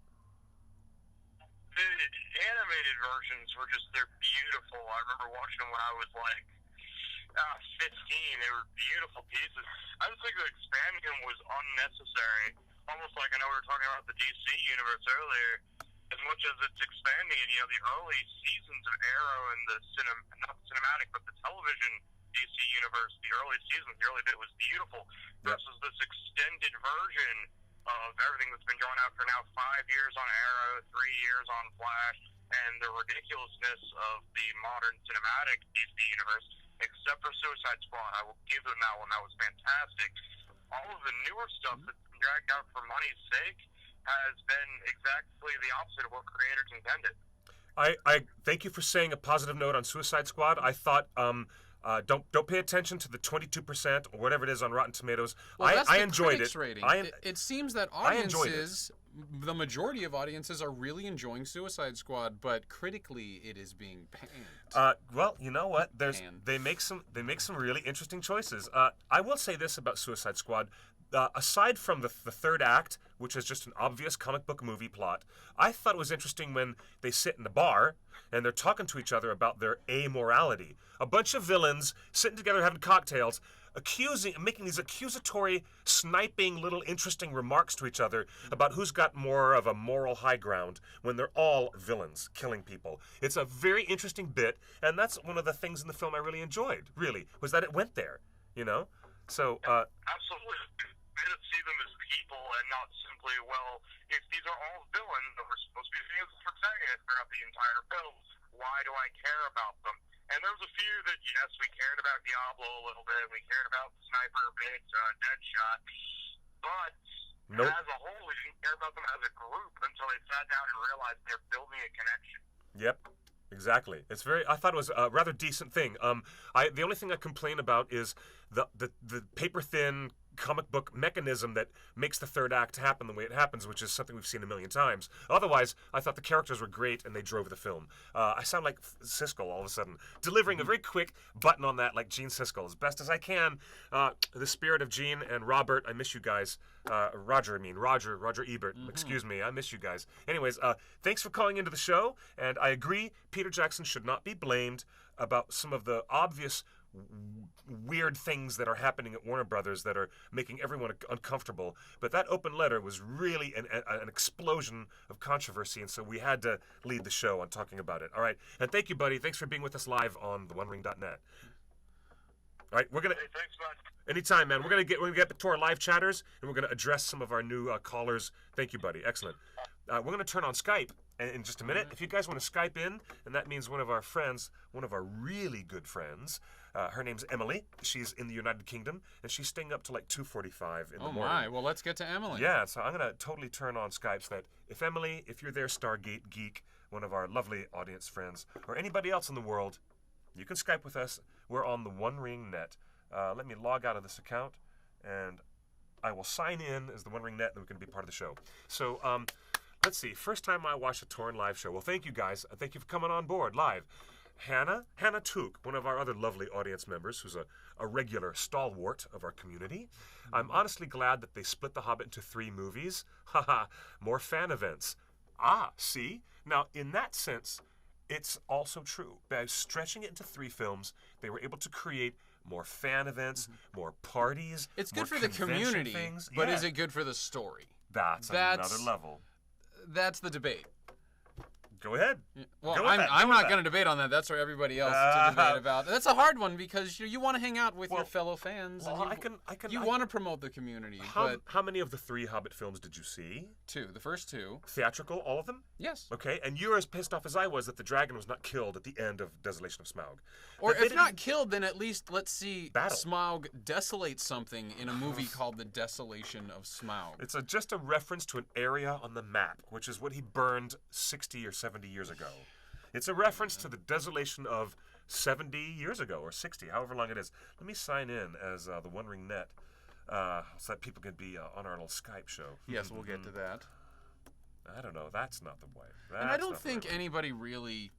The animated versions they're beautiful. I remember watching them when I was like 15. They were beautiful pieces. I just think that expanding them was unnecessary. Almost like, I know we were talking about the DC universe earlier, as much as it's expanding it, you know, the early seasons of Arrow and the not the cinematic, but the television DC universe, the early seasons, the early bit was beautiful, versus this extended version of everything that's been going out for now 5 years on Arrow, 3 years on Flash, and the ridiculousness of the modern cinematic DC universe, except for Suicide Squad. I will give them that one. That was fantastic. All of the newer stuff that's been dragged out for money's sake has been exactly the opposite of what creators intended. I thank you for saying a positive note on Suicide Squad. I thought don't pay attention to the 22% or whatever it is on Rotten Tomatoes. Well, that's I the enjoyed critics it. Rating. I It seems that enjoyed it. audiences, the majority of audiences, are really enjoying Suicide Squad, but critically, it is being panned. Well, you know what? Panned. They make some really interesting choices. I will say this about Suicide Squad. Aside from the third act, which is just an obvious comic book movie plot, I thought it was interesting when they sit in the bar and they're talking to each other about their amorality. A bunch of villains sitting together having cocktails, making these accusatory, sniping little interesting remarks to each other about who's got more of a moral high ground when they're all villains killing people. It's a very interesting bit, and that's one of the things in the film I really enjoyed, really, was that it went there, you know? So, Absolutely. We didn't see them as people and not simply, well, if these are all villains that we're supposed to be seeing as protagonists throughout the entire film, why do I care about them? And there was a few that, yes, we cared about Diablo a little bit, we cared about the sniper bit, Deadshot, but as a whole, we didn't care about them as a group until they sat down and realized they're building a connection. Yep, exactly. I thought it was a rather decent thing. The only thing I complain about is the paper thin comic book mechanism that makes the third act happen the way it happens, which is something we've seen a million times. Otherwise, I thought the characters were great and they drove the film. I sound like Siskel all of a sudden, delivering a very quick button on that like Gene Siskel, as best as I can. The spirit of Gene and Robert, I miss you guys. Roger Ebert, excuse me, I miss you guys. Anyways, thanks for calling into the show, and I agree, Peter Jackson should not be blamed about some of the obvious weird things that are happening at Warner Brothers that are making everyone uncomfortable. But that open letter was really an explosion of controversy, and so we had to lead the show on talking about it. All right, and thank you, buddy. Thanks for being with us live on theonering.net. All right, we're gonna. Hey, thanks, man. Anytime, man. We're gonna get to our live chatters, and we're gonna address some of our new callers. Thank you, buddy. Excellent. We're gonna turn on Skype in just a minute. If you guys want to Skype in, and that means one of our friends, one of our really good friends. Her name's Emily. She's in the United Kingdom, and she's staying up to like 2:45 in the morning. Oh my! Well, let's get to Emily. Yeah, so I'm gonna totally turn on Skype so that if you're there, Stargate Geek, one of our lovely audience friends, or anybody else in the world, you can Skype with us. We're on the One Ring Net. Let me log out of this account, and I will sign in as the One Ring Net, and we can be part of the show. So, let's see. First time I watched a Torn live show. Well, thank you guys. Thank you for coming on board live. Hannah Took, one of our other lovely audience members, who's a regular stalwart of our community. I'm honestly glad that they split The Hobbit into 3 movies. Haha, more fan events. Ah, see? Now, in that sense, it's also true. By stretching it into 3 films, they were able to create more fan events, more parties. It's more good for the convention community, things. but Yeah. is it good for the story? That's That's- another level. That's the debate. Go ahead. Well, Go with that, I'm go with not that. going to debate on that. That's for everybody else to debate about. That's a hard one because you want to hang out with your fellow fans. Well, and you I want to promote the community. How but many of the 3 Hobbit films did you see? 2, the first 2. Theatrical, all of them? Yes. Okay, and you're as pissed off as I was that the dragon was not killed at the end of Desolation of Smaug. Or That they if not didn't- killed, then at least let's see Battle. Smaug desolate something in a movie called The Desolation of Smaug. It's just a reference to an area on the map, which is what he burned 60 or 70 years ago. It's a reference to the desolation of 70 years ago, or 60, however long it is. Let me sign in as the One Ring Net, so that people can be on our little Skype show. Yes, we'll get to that. I don't know. That's not the way. And I don't think anybody really,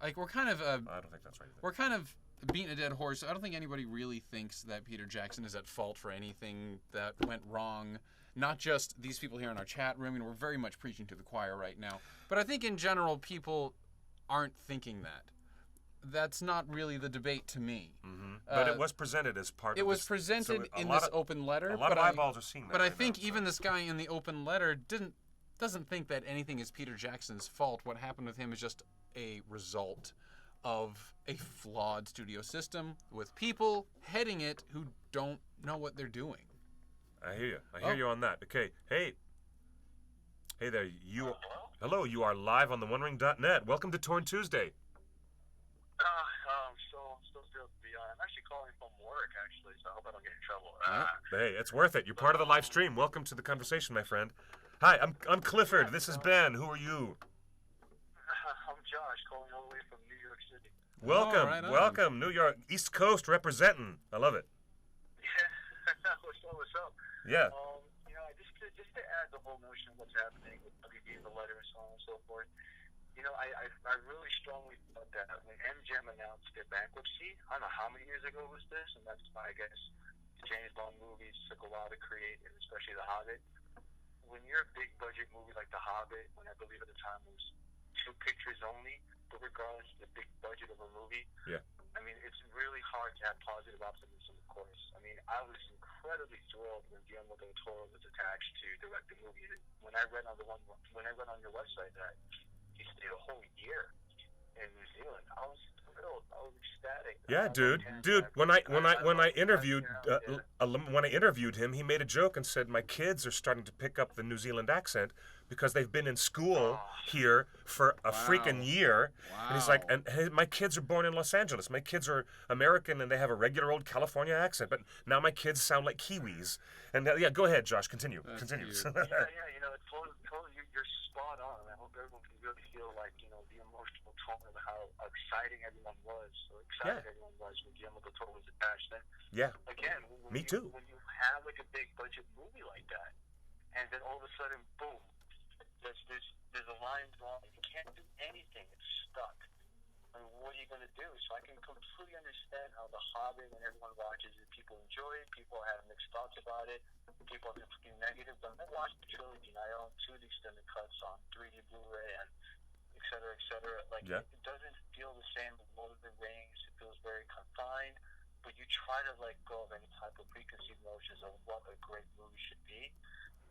like, we're kind of I don't think that's right either. we're kind of beating a dead horse. I don't think anybody really thinks that Peter Jackson is at fault for anything that went wrong. Not just these people here in our chat room, and we're very much preaching to the choir right now. But I think in general, people aren't thinking that. That's not really the debate to me. But it was presented as part It of was this, presented so in a lot this of- open letter. A lot but of eyeballs are seeing that. But I right think now, even so. this guy in the open letter doesn't think that anything is Peter Jackson's fault. What happened with him is just a result of a flawed studio system with people heading it who don't know what they're doing. I hear you. I hear you on that. Okay. Hey there. Hello. You are live on the OneRing.net. Welcome to Torn Tuesday. I'm still thrilled to be on. I'm actually calling from work, actually, so I hope I don't get in trouble. Hey, it's worth it. You're part of the live stream. Welcome to the conversation, my friend. Hi, I'm Clifford. This is Ben. Who are you? I'm Josh, calling all the way from New York City. Welcome, right on. welcome, New York, East Coast representing. I love it. Yeah, what's up? Yeah. Just to add the whole notion of what's happening with WB and the letter and so on and so forth, I really strongly thought that when MGM announced their bankruptcy, I don't know how many years ago was this, and that's why I guess the James Bond movies took a while to create, and especially The Hobbit. When you're a big budget movie like The Hobbit, when I believe at the time it was 2 pictures only, but regardless of the big budget of a movie, Yeah. I mean, it's really hard to have positive optimism, of course. I mean, I was incredibly thrilled when Guillermo del Toro was attached to direct the movie. When I read on your website that he stayed a whole year in New Zealand, I was thrilled. I was ecstatic. Yeah, dude. When I interviewed him, he made a joke and said my kids are starting to pick up the New Zealand accent because they've been in school here for a freaking year. And he's like, and hey, my kids are born in Los Angeles. My kids are American and they have a regular old California accent, but now my kids sound like Kiwis. And yeah, go ahead, Josh. Continue. That's Continue. cute. It's totally, you're spot on. I hope everyone can really feel like, the emotional tone of how exciting everyone was, everyone was when Guillermo del Toro was attached. And Yeah. again, Me too. When you have like a big budget movie like that, and then all of a sudden, boom, there's a line drawn. You can't do anything. It's stuck. I mean, what are you going to do? So I can completely understand how The Hobbit, when everyone watches it, people enjoy it. People have mixed thoughts about it. People are completely negative. But I watched the trilogy, and I own 2 of the extended cuts on 3D Blu-ray and et cetera, et cetera. Like, Yeah. it doesn't feel the same as Lord of the Rings. It feels very confined. But you try to let go of any type of preconceived notions of what a great movie should be.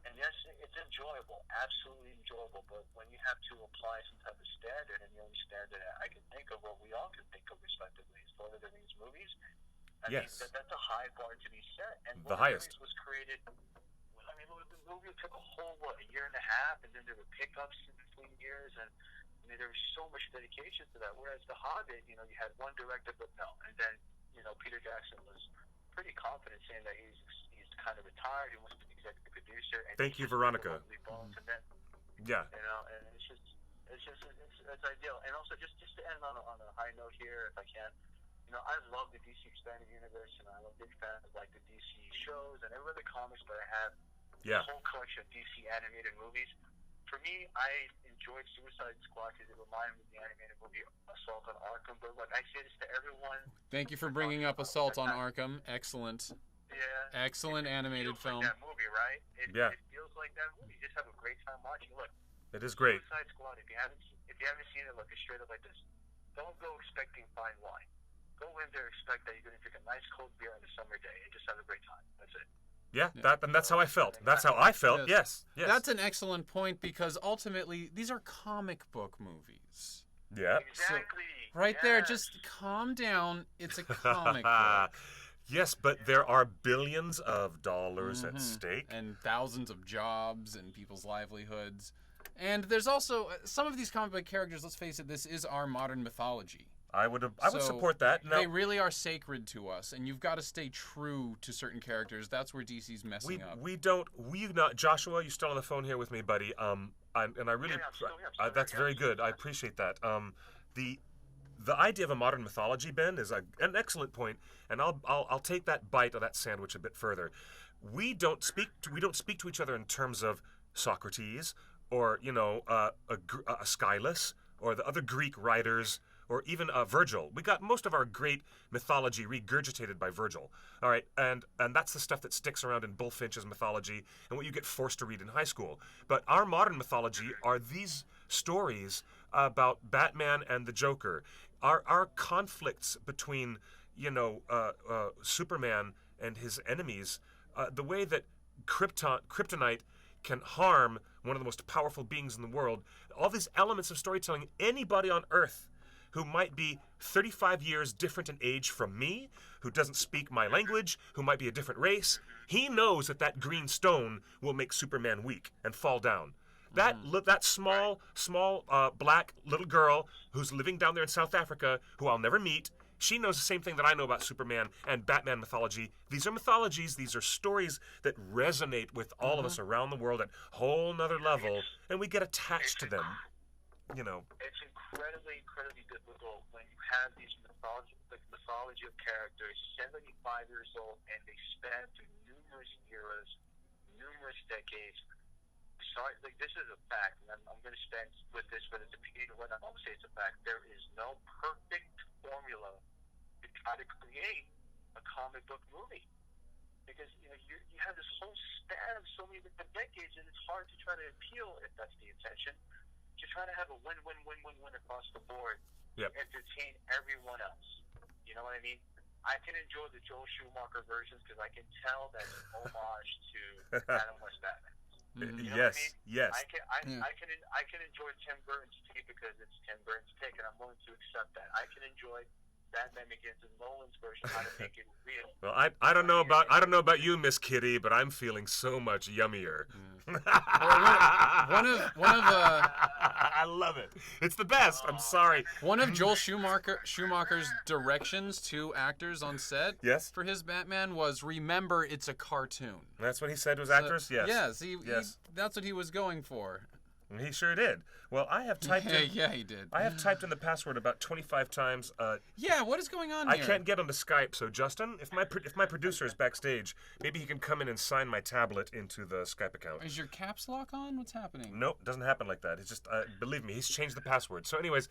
And yes, it's enjoyable, absolutely enjoyable. But when you have to apply some type of standard, and the only standard I can think of, or we all can think of respectively, is Lord of the Rings movies. I mean, that's a high bar to be set. And The Lord highest. of the Rings was created. I mean, the movie took a whole a year and a half, and then there were pickups in between years, and there was so much dedication to that. Whereas The Hobbit, you had one director, but no, and then Peter Jackson was pretty confident saying that he's kind of retired. He wants to be executive producer. And Thank you, Veronica. Bones, and then, Yeah. and it's ideal. And also, just to end on a high note here, if I can, I love the DC Expanded Universe, and I'm a big fan of like the DC shows and every other comics, but I have a whole collection of DC animated movies. For me, I enjoyed Suicide Squad because it reminded me of the animated movie Assault on Arkham. But look, I say this to everyone. Thank you for bringing up Assault on Arkham. Excellent. Yeah. Excellent animated film. Like that movie, right? It feels like that movie. You just have a great time watching. Look, It is great. Suicide Squad. If you haven't seen it, look straight up like this. Don't go expecting fine wine. Go in there expect that you're going to drink a nice cold beer on a summer day and just have a great time. That's it. Yeah, that's how I felt. That's how I felt. Yes. That's an excellent point because ultimately these are comic book movies. Yeah. Exactly. Right there, just calm down. It's a comic book. Yes, but there are billions of dollars at stake. And thousands of jobs and people's livelihoods. And there's also some of these comic book characters, let's face it, this is our modern mythology. I would So support that. No, they really are sacred to us, and you've got to stay true to certain characters. That's where DC's messing up. we not Joshua, you still on the phone here with me, buddy. I really that's very good. I appreciate that. The idea of a modern mythology, Ben, is an excellent point, and I'll take that bite of that sandwich a bit further. We don't speak to each other in terms of Socrates or Aeschylus or the other Greek writers or even Virgil. We got most of our great mythology regurgitated by Virgil. All right, and that's the stuff that sticks around in Bullfinch's mythology and what you get forced to read in high school. But our modern mythology are these stories about Batman and the Joker. Our conflicts between Superman and his enemies, the way that kryptonite can harm one of the most powerful beings in the world. All these elements of storytelling, anybody on Earth who might be 35 years different in age from me, who doesn't speak my language, who might be a different race, he knows that green stone will make Superman weak and fall down. That small black little girl who's living down there in South Africa, who I'll never meet, she knows the same thing that I know about Superman and Batman mythology. These are mythologies. These are stories that resonate with all of us around the world at a whole nother level, and we get attached to them. It's incredibly difficult when you have these mythology of characters, 75 years old, and they span through numerous eras, numerous decades. Sorry, this is a fact, and I'm going to spend with this, but it's a opinion. What I'm going to say it's a fact. There is no perfect formula to try to create a comic book movie, because you have this whole span of so many different decades, and it's hard to try to appeal if that's the intention. To try to have a win-win-win-win-win across the board, entertain everyone else. You know what I mean? I can enjoy the Joel Schumacher versions because I can tell that's an homage to Adam West Batman. You know what I mean? Yes. I can enjoy Tim Burton's take because it's Tim Burton's take, and I'm willing to accept that. I can enjoy Batman Begins and Nolan's version, how to make it real. Well, I don't know about you, Miss Kitty, but I'm feeling so much yummier. One of I love it. It's the best. I'm sorry. One of Joel Schumacher's directions to actors on set for his Batman was, remember, it's a cartoon. That's what he said to his actors? Yes. Yes, that's what he was going for. He sure did. Well, I have typed in... Yeah, he did. I have typed in the password about 25 times. What is going on here? I here? can't get onto Skype, so Justin, if my producer is backstage, maybe he can come in and sign my tablet into the Skype account. Is your caps lock on? What's happening? Nope, doesn't happen like that. It's just, believe me, he's changed the password. So anyways,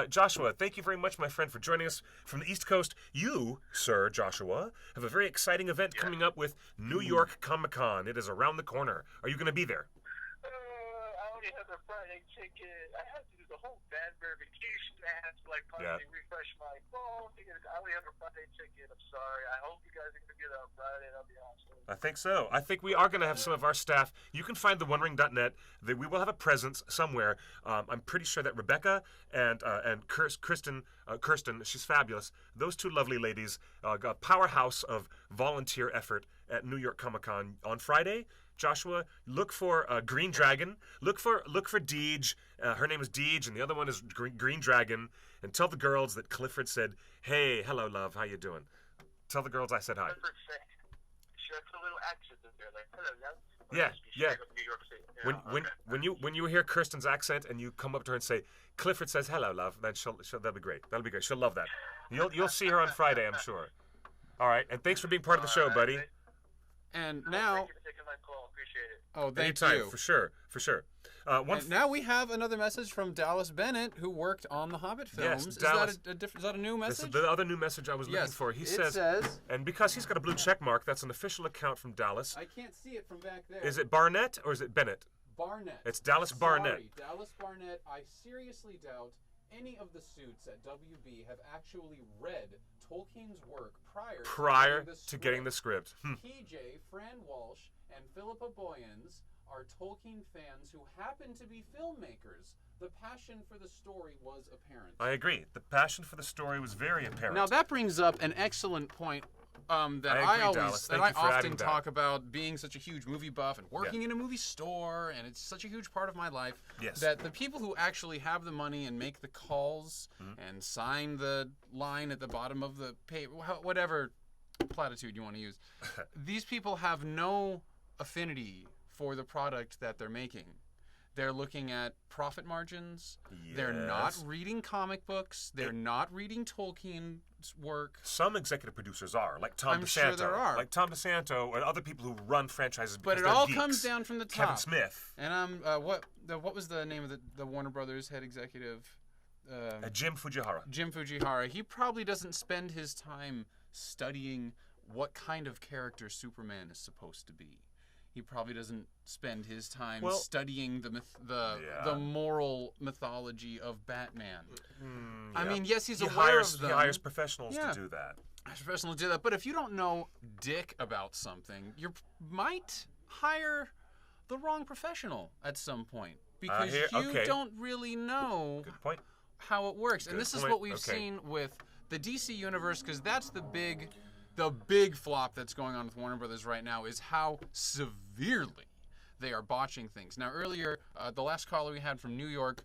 Joshua, thank you very much, my friend, for joining us from the East Coast. You, sir, Joshua, have a very exciting event coming up with New York Comic-Con. It is around the corner. Are you going to be there? Have a Friday ticket. I have to do the whole band verification. I have to constantly refresh my phone. I only have a Friday ticket. I'm sorry. I hope you guys are going to get it on Friday. That'll be awesome. I think so. I think we are going to have some of our staff. You can find the OneRing.net. We will have a presence somewhere. I'm pretty sure that Rebecca and Kirsten, she's fabulous. Those two lovely ladies got a powerhouse of volunteer effort at New York Comic-Con on Friday. Joshua, look for Green Dragon. Look for Deej. Her name is Deej, and the other one is Green Dragon. And tell the girls that Clifford said, "Hey, hello, love. How you doing?" Tell the girls I said hi. Clifford said, she has a little accent in there, like, "Hello, love." When you hear Kirsten's accent and you come up to her and say, "Clifford says hello, love," then that'll be great. That'll be great. She'll love that. You'll see her on Friday, I'm sure. All right, and thanks for being part of the show, buddy. And now, thank you for taking my call. Appreciate it. Oh, thank Anytime, you. For sure. Now we have another message from Dallas Bennett, who worked on the Hobbit films. Yes, is Dallas, that is that a new message? This is the other new message I was looking for. He says, and because he's got a blue check mark, that's an official account from Dallas. I can't see it from back there. Is it Barnett or is it Bennett? Barnett. It's Dallas Barnett. Sorry, Dallas Barnett. I seriously doubt any of the suits at WB have actually read Tolkien's work prior to getting the script. PJ, Fran Walsh, and Philippa Boyens are Tolkien fans who happen to be filmmakers. The passion for the story was apparent. I agree. The passion for the story was very apparent. Now that brings up an excellent point that I agree, I Dallas. that Thank I you for often adding that. talk about being such a huge movie buff and working in a movie store, and it's such a huge part of my life. Yes. That the people who actually have the money and make the calls and sign the line at the bottom of the page, whatever platitude you want to use, these people have no affinity for the product that they're making. They're looking at profit margins. Yes. They're not reading comic books. They're not reading Tolkien's work. Some executive producers are, like Tom I'm DeSanto. sure there are. Like Tom DeSanto and other people who run franchises because But it they're all geeks. comes down from the top. Kevin Smith. And what was the name of the Warner Brothers head executive? Jim Fujihara. Jim Fujihara. He probably doesn't spend his time studying what kind of character Superman is supposed to be. He probably doesn't spend his time studying the moral mythology of Batman. I mean, yes, he's aware of them. He hires professionals to do that. Professionals do that, but if you don't know dick about something, you might hire the wrong professional at some point because you don't really know Good point. how it works. And this is point. what we've Okay. seen with the DC universe, because that's the big flop that's going on with Warner Brothers right now is how severely they are botching things. Now, earlier, the last caller we had from New York,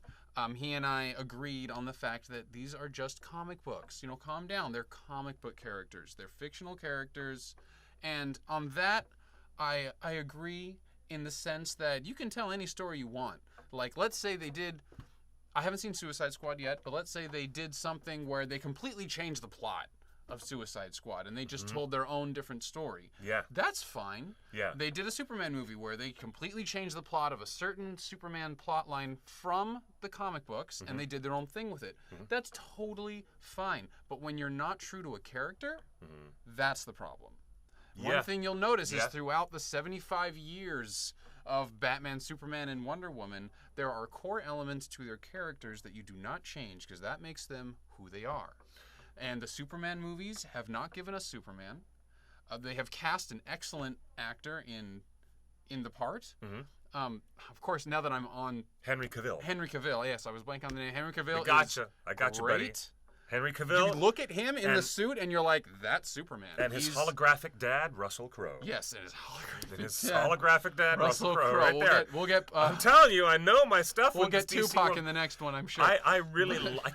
he and I agreed on the fact that these are just comic books. You know, calm down. They're comic book characters. They're fictional characters. And on that, I agree in the sense that you can tell any story you want. Like, let's say they did... I haven't seen Suicide Squad yet, but let's say they did something where they completely changed the plot of Suicide Squad and they just told their own different story. Yeah. That's fine. Yeah. They did a Superman movie where they completely changed the plot of a certain Superman plotline from the comic books and they did their own thing with it. That's totally fine. But when you're not true to a character, that's the problem. One thing you'll notice is throughout the 75 years of Batman, Superman, and Wonder Woman, there are core elements to their characters that you do not change because that makes them who they are. And the Superman movies have not given us Superman. They have cast an excellent actor in the part. Of course, now that I'm on Henry Cavill. Yes, I was blanking on the name. Henry Cavill. I got you, buddy. Great. Henry Cavill. You look at him in the suit, and you're like, "That's Superman." And his holographic dad, Russell Crowe. Yes, and his holographic. And his holographic dad, Russell Crowe, right there. We'll get. I'm telling you, I know my stuff. We'll get Tupac in the next one, I'm sure. I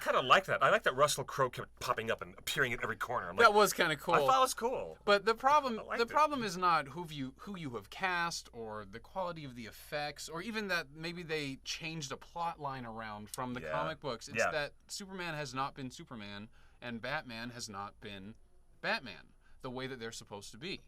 kind of like that. I like that Russell Crowe kept popping up and appearing at every corner. I'm like, that was kind of cool. I thought it was cool. But the problem is not who you have cast or the quality of the effects or even that maybe they changed a plot line around from the comic books. It's that Superman has not been Superman and Batman has not been Batman the way that they're supposed to be.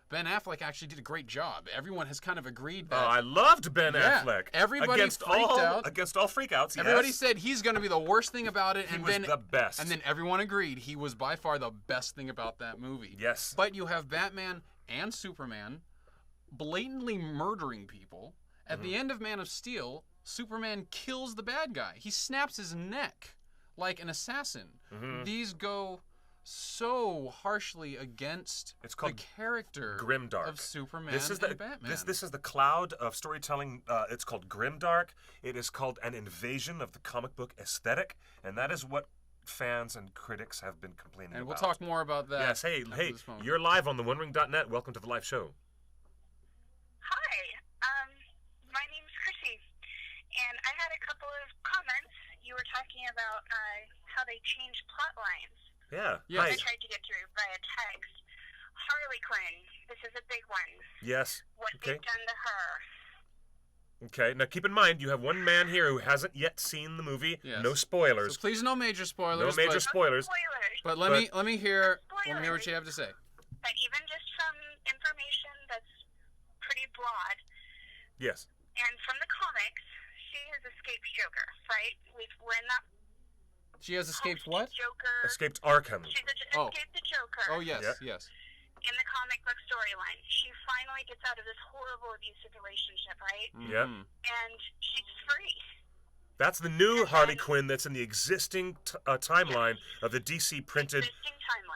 Ben Affleck actually did a great job. Everyone has kind of agreed that. Oh, I loved Ben Affleck. Everybody freaked out. Against all freakouts, yes. Everybody said he's going to be the worst thing about it. He was the best. And then everyone agreed he was by far the best thing about that movie. Yes. But you have Batman and Superman blatantly murdering people. At the end of Man of Steel, Superman kills the bad guy. He snaps his neck like an assassin. These go so harshly against the character grimdark of Superman and Batman. This is the cloud of storytelling. It's called grimdark. It is called an invasion of the comic book aesthetic, and that is what fans and critics have been complaining about. And we'll talk more about that. Yes, hey, you're live on the OneRing.net. Welcome to the live show. Hi, my name's Chrissy, and I had a couple of comments. You were talking about how they changed plot lines. Yeah. Yes. I tried to get through via text. Harley Quinn, this is a big one. Yes. What they've done to her. Okay, now keep in mind, you have one man here who hasn't yet seen the movie. Yes. No spoilers. So please, no major spoilers. No major spoilers. But let me hear what you have to say. But even just from information that's pretty broad. Yes. And from the comics, she has escaped Joker, right? We're in that. She has escaped what? Joker. Escaped Arkham. She's escaped the Joker. Oh yes, yes. In the comic book storyline. She finally gets out of this horrible abusive relationship, right? Yep. And she's free. That's the new Harley Quinn that's in the existing timeline of the DC printed,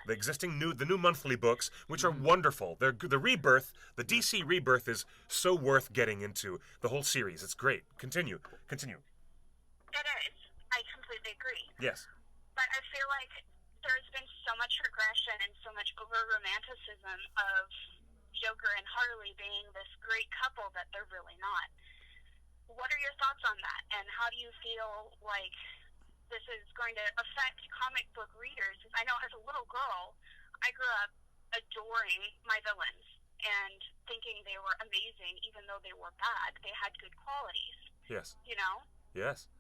Existing timeline. the new monthly books, which are wonderful. The rebirth, the DC rebirth is so worth getting into. The whole series, it's great. Continue. It is. I completely agree. Yes. But I feel like there's been so much regression and so much over-romanticism of Joker and Harley being this great couple that they're really not. What are your thoughts on that? And how do you feel like this is going to affect comic book readers? I know as a little girl, I grew up adoring my villains and thinking they were amazing even though they were bad. They had good qualities. Yes. You know? Yes.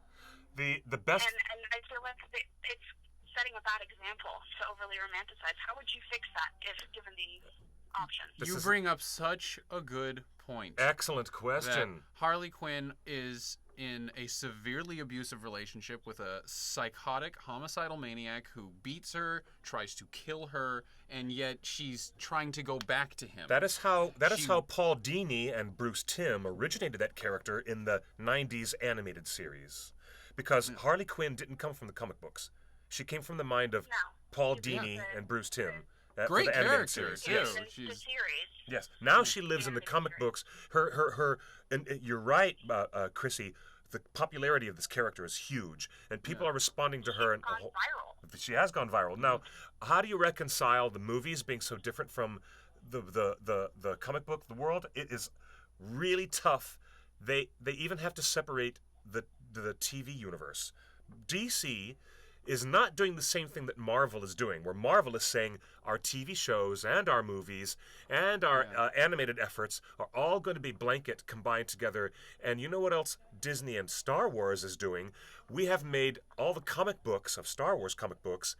The best... And I feel like it's setting a bad example to overly romanticize. How would you fix that if given the options? You bring up such a good point. Excellent question. Harley Quinn is in a severely abusive relationship with a psychotic, homicidal maniac who beats her, tries to kill her, and yet she's trying to go back to him. That is how Paul Dini and Bruce Timm originated that character in the 90s animated series. Because Harley Quinn didn't come from the comic books. She came from the mind of Paul Dini and Bruce Timm. Great for the animated character, series. too. Yes. The series. Yes. Now she lives in the comic books. Her and you're right, Chrissy. The popularity of this character is huge, and people are responding to her. Gone viral. She has gone viral. Now, how do you reconcile the movies being so different from the comic book, the world? It is really tough. They even have to separate the TV universe. DC is not doing the same thing that Marvel is doing, where Marvel is saying our TV shows and our movies and our animated efforts are all going to be blanket combined together. And you know what else Disney and Star Wars is doing? We have made all the comic books of Star Wars comic books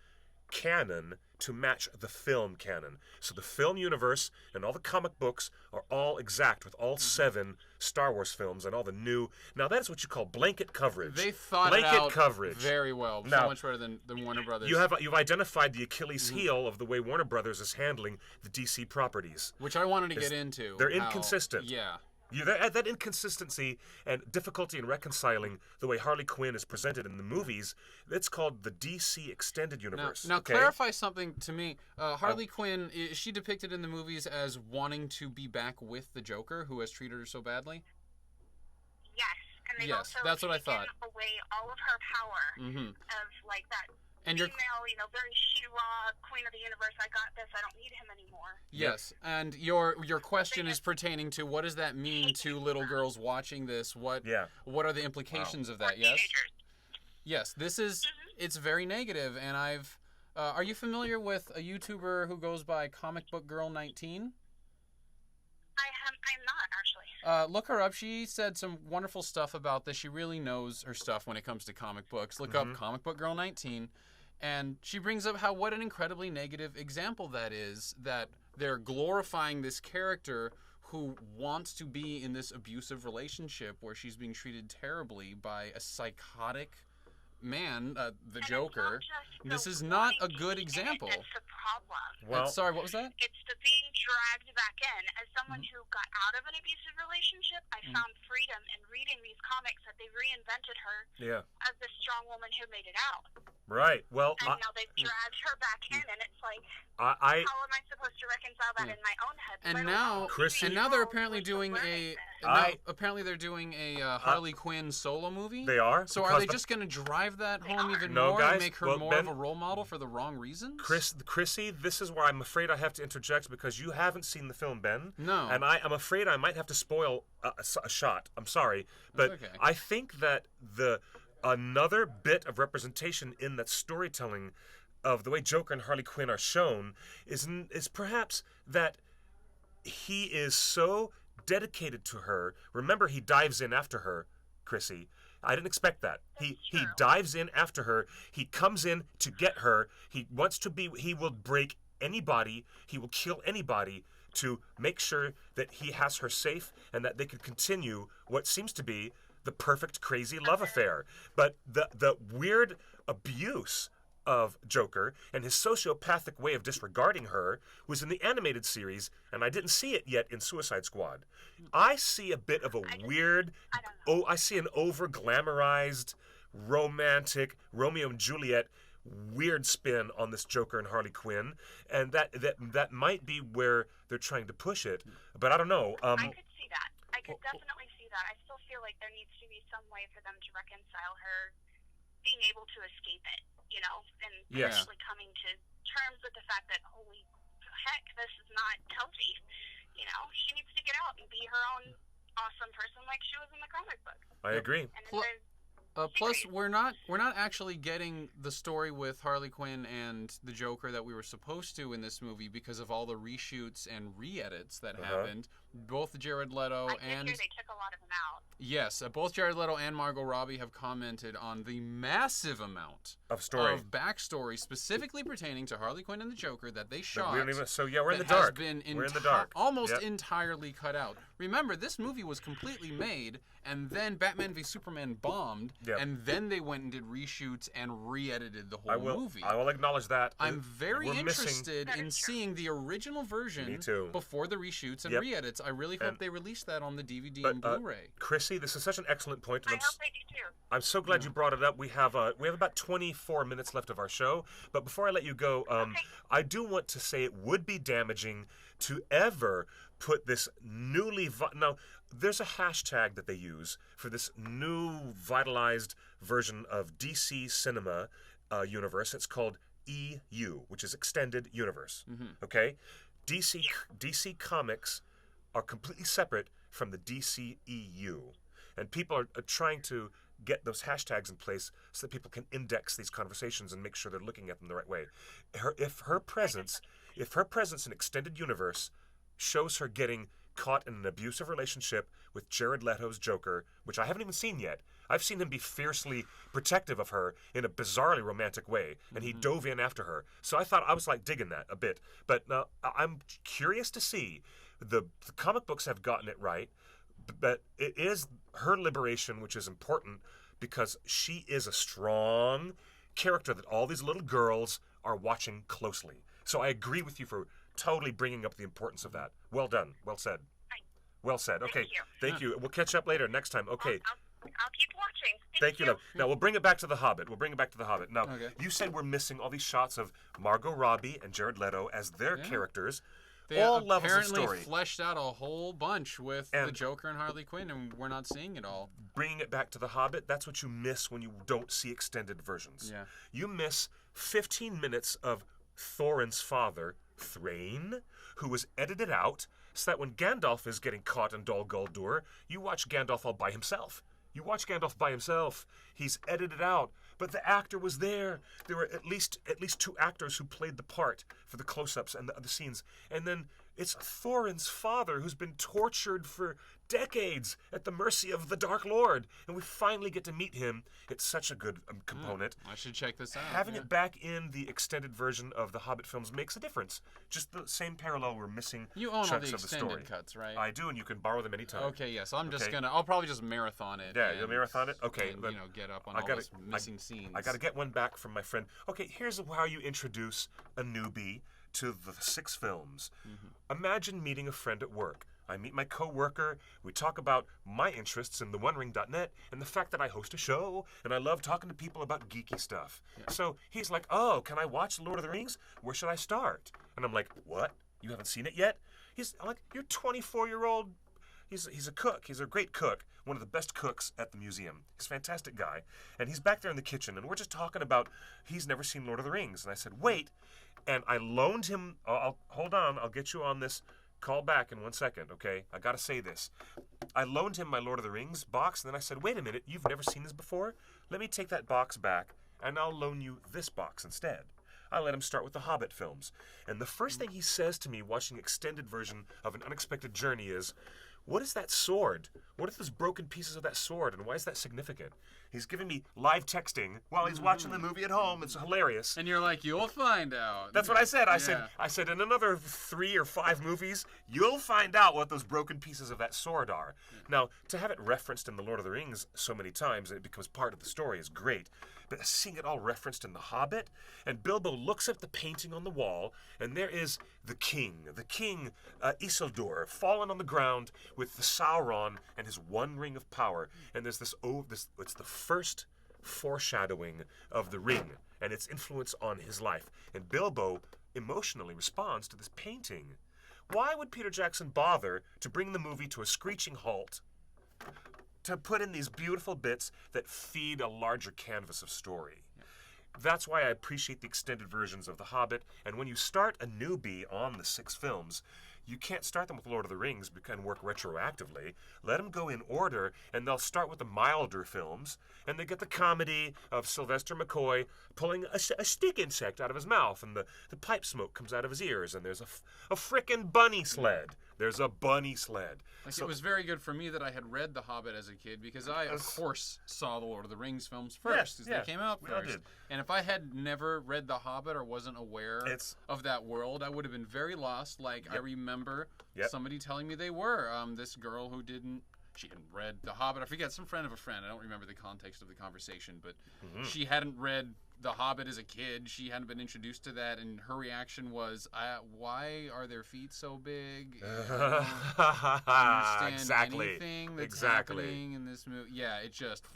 canon to match the film canon. So the film universe and all the comic books are all exact with all 7 Star Wars films and all the new. Now that's what you call blanket coverage. They thought blanket it out coverage. very well. Now, so much better than Warner Brothers. You've identified the Achilles heel of the way Warner Brothers is handling the DC properties. Which I wanted to get into. They're inconsistent. Yeah. That inconsistency and difficulty in reconciling the way Harley Quinn is presented in the movies, it's called the DC Extended Universe. Now okay? clarify something to me. Harley Quinn, is she depicted in the movies as wanting to be back with the Joker, who has treated her so badly? Yes. And they've Yes, also that's what I taken thought. away all of her power of like that And you're- female, very She-Ra, Queen of the Universe. I got this. I don't need him anymore. Yes, and your question is pertaining to what does that mean to little girls watching this? What are the implications of that? Yes. Teenagers. Yes, this is it's very negative, and I've. Are you familiar with a YouTuber who goes by Comic Book Girl 19? I'm not actually. Look her up. She said some wonderful stuff about this. She really knows her stuff when it comes to comic books. Look up Comic Book Girl 19. And she brings up what an incredibly negative example that is, that they're glorifying this character who wants to be in this abusive relationship where she's being treated terribly by a psychotic man, the Joker. This is not a good example. That's the problem. Well, sorry, what was that? It's the being dragged back in. As someone who got out of an abusive relationship, I found freedom in reading these comics that they reinvented her as this strong woman who made it out. Right. Well, and now they've dragged her back in, and it's like, how am I supposed to reconcile that in my own head? And now, they're apparently doing apparently they're doing a Harley Quinn solo movie. They are. So are they just going to drive that home even more guys, and make her more of a role model for the wrong reasons? Chrissy, this is where I'm afraid I have to interject because you haven't seen the film, Ben. No. And I'm afraid I might have to spoil a shot. I'm sorry, but okay. I think that another bit of representation in that storytelling of the way Joker and Harley Quinn are shown is perhaps that he is so dedicated to her. Remember, he dives in after her, Chrissy. I didn't expect that. He dives in after her. He comes in to get her. He will break anybody. He will kill anybody to make sure that he has her safe and that they can continue what seems to be the perfect crazy love affair. But the weird abuse of Joker and his sociopathic way of disregarding her was in the animated series, and I didn't see it yet in Suicide Squad. I see a bit of a weird, I see an over-glamorized, romantic Romeo and Juliet weird spin on this Joker and Harley Quinn, and that might be where they're trying to push it, but I don't know. I could see that. I could definitely see that. I still feel like there needs to be some way for them to reconcile her being able to escape it, and actually coming to terms with the fact that, holy heck, this is not healthy. She needs to get out and be her own awesome person like she was in the comic book. I agree. And Plus, we're not actually getting the story with Harley Quinn and the Joker that we were supposed to in this movie because of all the reshoots and re-edits that happened. Both Jared Leto and they took a lot of them out. Yes, both Jared Leto and Margot Robbie have commented on the massive amount of backstory specifically pertaining to Harley Quinn and the Joker that they shot. We're in the dark. Has been we're in the dark. Almost entirely cut out. Remember, this movie was completely made, and then Batman v Superman bombed, and then they went and did reshoots and re-edited the whole movie. I will acknowledge that. I'm very interested in seeing the original version before the reshoots and re-edits. I really hope they release that on the DVD and Blu-ray. Chrissy, this is such an excellent point. And I hope they do too. I'm so glad you brought it up. We have about 24 minutes left of our show, but before I let you go, I do want to say it would be damaging to ever put this now there's a hashtag that they use for this new vitalized version of DC Cinema universe. It's called EU, which is Extended Universe. Okay, DC Comics are completely separate from the DC EU, and people are trying to get those hashtags in place so that people can index these conversations and make sure they're looking at them the right way. If her presence in Extended Universe shows her getting caught in an abusive relationship with Jared Leto's Joker, which I haven't even seen yet. I've seen him be fiercely protective of her in a bizarrely romantic way, and he dove in after her. So I was like digging that a bit. But I'm curious to see. The comic books have gotten it right, but it is her liberation which is important because she is a strong character that all these little girls are watching closely. So I agree with you for totally bringing up the importance of that. Well done. Well said. Well said. Okay. Thank you. We'll catch up later next time. Okay. I'll keep watching. Thank you. Love. Now we'll bring it back to The Hobbit. Now, you said we're missing all these shots of Margot Robbie and Jared Leto as their characters. They all levels of apparently story. Fleshed out a whole bunch with the Joker and Harley Quinn, and we're not seeing it all. Bringing it back to The Hobbit, that's what you miss when you don't see extended versions. Yeah. You miss 15 minutes of Thorin's father, Thrain, who was edited out so that when Gandalf is getting caught in Dol Guldur, you watch Gandalf all by himself. He's edited out, but the actor was there. There were at least two actors who played the part for the close-ups and the scenes. And then it's Thorin's father who's been tortured for decades at the mercy of the Dark Lord, and we finally get to meet him. It's such a good component. I should check this out. Having it back in the extended version of the Hobbit films makes a difference. Just the same parallel we're missing. You own all chunks the of the extended story. cuts, right? I do, and you can borrow them anytime. Okay, yes. I'll probably just marathon it. Yeah, you'll marathon it? Okay. And, then get up on all those missing scenes. I got to get one back from my friend. Okay, here's how you introduce a newbie to the 6 films. Imagine meeting a friend at work. I meet my co-worker, we talk about my interests in theonering.net and the fact that I host a show, and I love talking to people about geeky stuff. Yeah. So he's like, oh, can I watch Lord of the Rings? Where should I start? And I'm like, what? You haven't seen it yet? I'm like, you're 24-year-old. He's a cook. He's a great cook. One of the best cooks at the museum. He's a fantastic guy. And he's back there in the kitchen, and we're just talking about he's never seen Lord of the Rings. And I said, wait. And I loaned him, hold on, I'll get you on this call back in 1 second, okay? I gotta say this. I loaned him my Lord of the Rings box, and then I said, wait a minute, you've never seen this before? Let me take that box back, and I'll loan you this box instead. I let him start with the Hobbit films. And the first thing he says to me watching extended version of An Unexpected Journey is, what is that sword? What are those broken pieces of that sword, and why is that significant? He's giving me live texting while he's watching the movie at home. It's hilarious. And you're like, you'll find out. That's what I said. I Yeah. said in another 3 or 5 movies, you'll find out what those broken pieces of that sword are. Now, to have it referenced in The Lord of the Rings so many times, it becomes part of the story is great. But seeing it all referenced in The Hobbit, and Bilbo looks at the painting on the wall, and there is the king Isildur, fallen on the ground with the Sauron and his one ring of power. And there's it's the first foreshadowing of the ring and its influence on his life. And Bilbo emotionally responds to this painting. Why would Peter Jackson bother to bring the movie to a screeching halt, to put in these beautiful bits that feed a larger canvas of story? That's why I appreciate the extended versions of The Hobbit. And when you start a newbie on the 6 films, you can't start them with Lord of the Rings and work retroactively. Let them go in order, and they'll start with the milder films, and they get the comedy of Sylvester McCoy pulling a stick insect out of his mouth, and the pipe smoke comes out of his ears, and there's a frickin' bunny sled. There's a bunny sled. Like, So- it was very good for me that I had read The Hobbit as a kid because I, of Yes. course, saw the Lord of the Rings films Yes, first because yeah, they came out we all first. did. And if I had never read The Hobbit or wasn't aware It's- of that world, I would have been very lost. Like, I remember Yep. somebody telling me they were. This girl who she hadn't read The Hobbit. I forget, some friend of a friend. I don't remember the context of the conversation, but she hadn't read The Hobbit as a kid. She hadn't been introduced to that, and her reaction was, "Why are their feet so big? I don't understand Exactly. anything that's Exactly. happening in this movie." Yeah, it just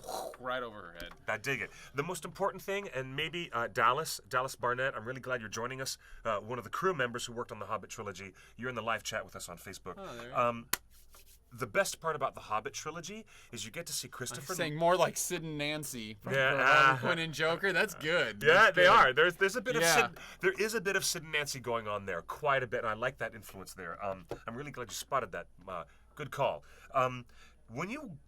right over her head. I dig it. The most important thing, and maybe Dallas Barnett, I'm really glad you're joining us. One of the crew members who worked on the Hobbit trilogy. You're in the live chat with us on Facebook. Oh, there you go. The best part about the Hobbit trilogy is you get to see Christopher. Saying more like Sid and Nancy from Yeah, Harley Quinn and Joker. That's good. Yeah, That's they good. are. There's a bit Yeah. of there is a bit of Sid and Nancy going on there, quite a bit, and I like that influence there. I'm really glad you spotted that. Good call. When you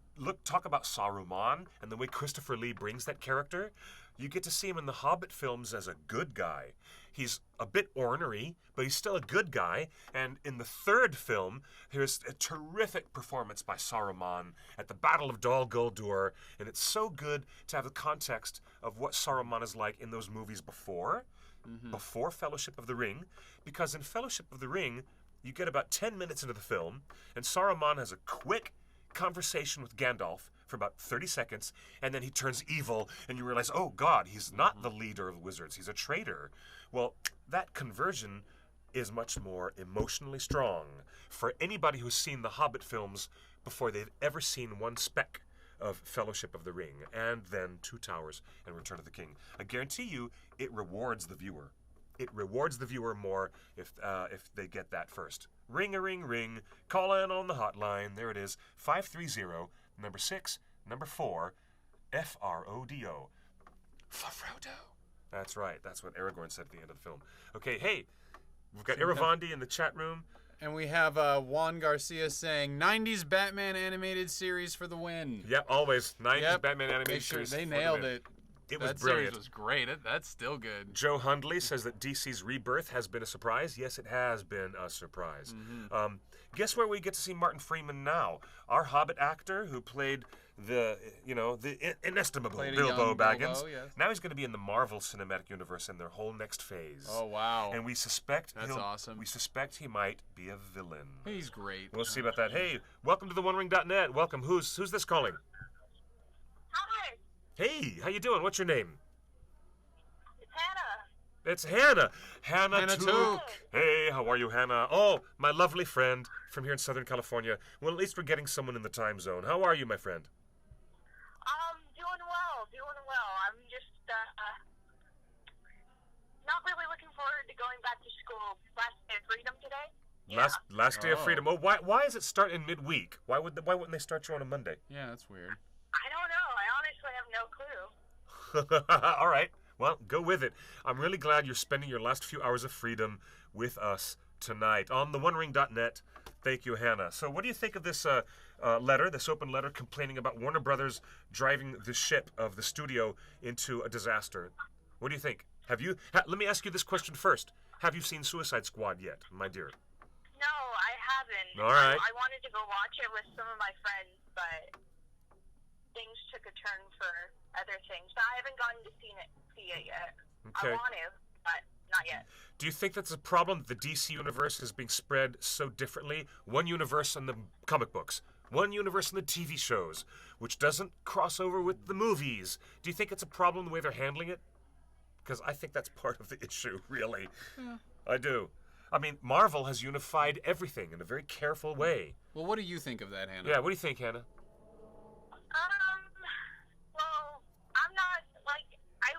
talk about Saruman and the way Christopher Lee brings that character, you get to see him in the Hobbit films as a good guy. He's a bit ornery, but he's still a good guy. And in the 3rd film, there's a terrific performance by Saruman at the Battle of Dol Guldur, and it's so good to have the context of what Saruman is like in those movies before Fellowship of the Ring, because in Fellowship of the Ring, you get about 10 minutes into the film, and Saruman has a quick conversation with Gandalf for about 30 seconds, and then he turns evil, and you realize, oh God, he's not the leader of the wizards, he's a traitor. Well, that conversion is much more emotionally strong for anybody who's seen the Hobbit films before they've ever seen one speck of Fellowship of the Ring, and then Two Towers and Return of the King. I guarantee you, it rewards the viewer. It rewards the viewer more if they get that first. Ring a ring ring. Call in on the hotline. There it is. 530 number 6 number 4 FRODO. Frodo. That's right. That's what Aragorn said at the end of the film. Okay, hey, we've got Iravandi in the chat room. And we have Juan Garcia saying 90s Batman animated series for the win. Yep, always. 90s Yep. Batman animated Make sure series. they for the nailed win. it. It was That brilliant. series was great. That's still good. Joe Hundley says that DC's rebirth has been a surprise. Yes, it has been a surprise. Guess where we get to see Martin Freeman now? Our Hobbit actor who played the inestimable Played a Bilbo young Baggins. Bilbo, yes. Now he's going to be in the Marvel Cinematic Universe in their whole next phase. Oh, wow. And we suspect That's awesome. We suspect he might be a villain. He's great. We'll see about that. Hey, welcome to the OneRing.net. Welcome. Who's this calling? Hi, Hey, how you doing? What's your name? it's Hannah. It's Hannah. Hannah Hannah Took. Took. Hey, how are you, Hannah? Oh, my lovely friend from here in Southern California. Well, at least we're getting someone in the time zone. How are you, my friend? Doing well. I'm just not really looking forward to going back to school. Last day of freedom today. Yeah. Last day of Oh. freedom. Oh, why is it start in midweek? Why wouldn't they start you on a Monday? Yeah, that's weird. I don't know. I honestly have no clue. All right. Well, go with it. I'm really glad you're spending your last few hours of freedom with us tonight on the OneRing.net. Thank you, Hannah. So what do you think of this letter, this open letter complaining about Warner Brothers driving the ship of the studio into a disaster? What do you think? Let me ask you this question first. Have you seen Suicide Squad yet, my dear? No, I haven't. All right. I wanted to go watch it with some of my friends, but things took a turn for other things. So I haven't gotten to see it yet. Okay. I want to, but not yet. Do you think that's a problem that the DC universe is being spread so differently? One universe in the comic books, one universe in the TV shows, which doesn't cross over with the movies. Do you think it's a problem the way they're handling it? Because I think that's part of the issue, really. Yeah. I do. I mean, Marvel has unified everything in a very careful way. Well, what do you think of that, Hannah? Yeah, what do you think, Hannah? Well, I'm not, like, I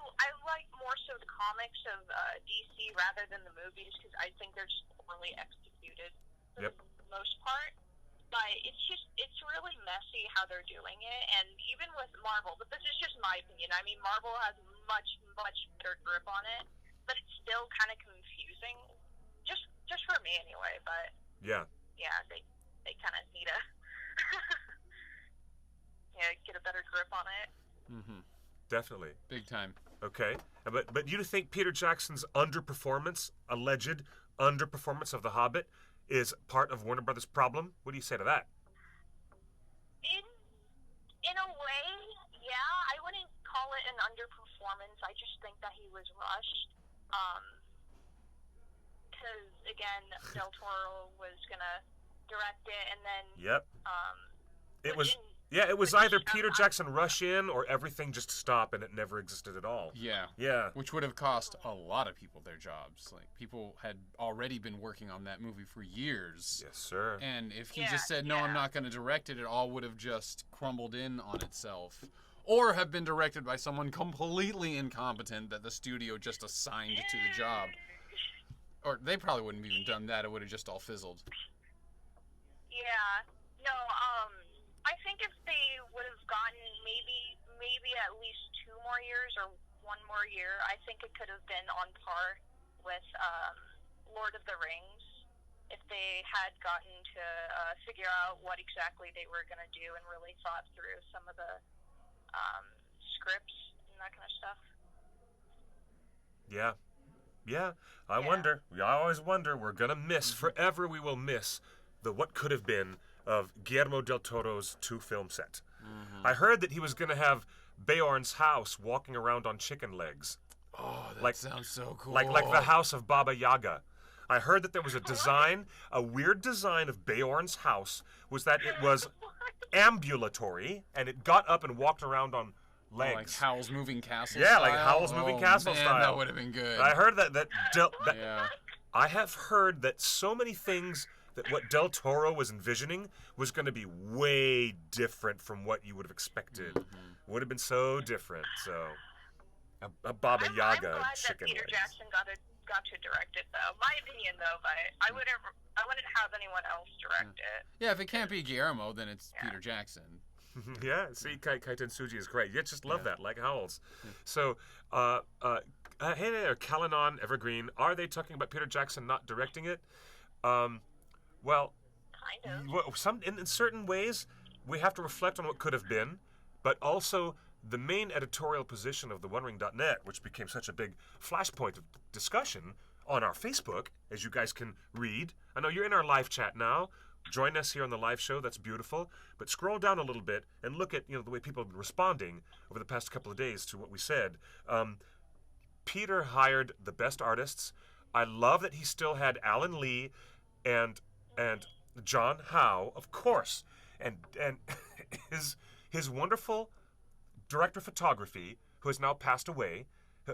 like more so the comics of DC rather than the movies because I think they're just poorly executed for Yep. the most part. But it's really messy how they're doing it, and even with Marvel, but this is just my opinion. I mean, Marvel has much better grip on it, but it's still kind of confusing, just for me anyway. But Yeah. they kind of need to get a better grip on it. Mm-hmm. Definitely. Big time. Okay. But you think Peter Jackson's alleged underperformance of The Hobbit is part of Warner Brothers' problem? What do you say to that? In a way, yeah. I wouldn't call it an underperformance. I just think that he was rushed. Because, again, Del Toro was going to direct it, and then... Yep. It was... didn't- Yeah, it was which, either Peter Jackson rush in or everything just stop and it never existed at all. Yeah. Yeah. Which would have cost a lot of people their jobs. Like, people had already been working on that movie for years. Yes, sir. And if he Yeah, just said, no, I'm yeah. not going to direct it, it all would have just crumbled in on itself. Or have been directed by someone completely incompetent that the studio just assigned to the job. Or they probably wouldn't have even done that. It would have just all fizzled. Yeah. No, I think if they would have gotten maybe at least 2 more years or 1 more year, I think it could have been on par with Lord of the Rings if they had gotten to figure out what exactly they were going to do and really thought through some of the scripts and that kind of stuff. Yeah. Yeah. I wonder. We always wonder. We're going to miss. Forever we will miss the what could have been of Guillermo del Toro's 2 film set. I heard that he was going to have Beorn's house walking around on chicken legs. Oh, that Like- sounds so cool. Like the house of Baba Yaga. I heard that there was a weird design of Beorn's house was that it was ambulatory and it got up and walked around on legs. Like Howl's Moving Castle Yeah, style? like Howl's Moving Castle man, style. that would have been good. I heard that Yeah. I have heard that so many things that what Del Toro was envisioning was going to be way different from what you would have expected. Would have been so different. So, a Baba I'm Yaga glad that chicken Peter legs. Jackson got to direct it, though. My opinion, though, but I wouldn't have anyone else direct it. Yeah, if it can't be Guillermo, then it's Peter Jackson. Yeah, see, Kaiten Suji is great. You just love that, like Howls. So, hey there, Kalanon Evergreen. Are they talking about Peter Jackson not directing it? Well, Kind of. in certain ways, we have to reflect on what could have been, but also the main editorial position of the OneRing.net, which became such a big flashpoint of discussion on our Facebook, as you guys can read. I know you're in our live chat now. Join us here on the live show. That's beautiful. But scroll down a little bit and look at the way people have been responding over the past couple of days to what we said. Peter hired the best artists. I love that he still had Alan Lee and John Howe, of course, and his wonderful director of photography, who has now passed away.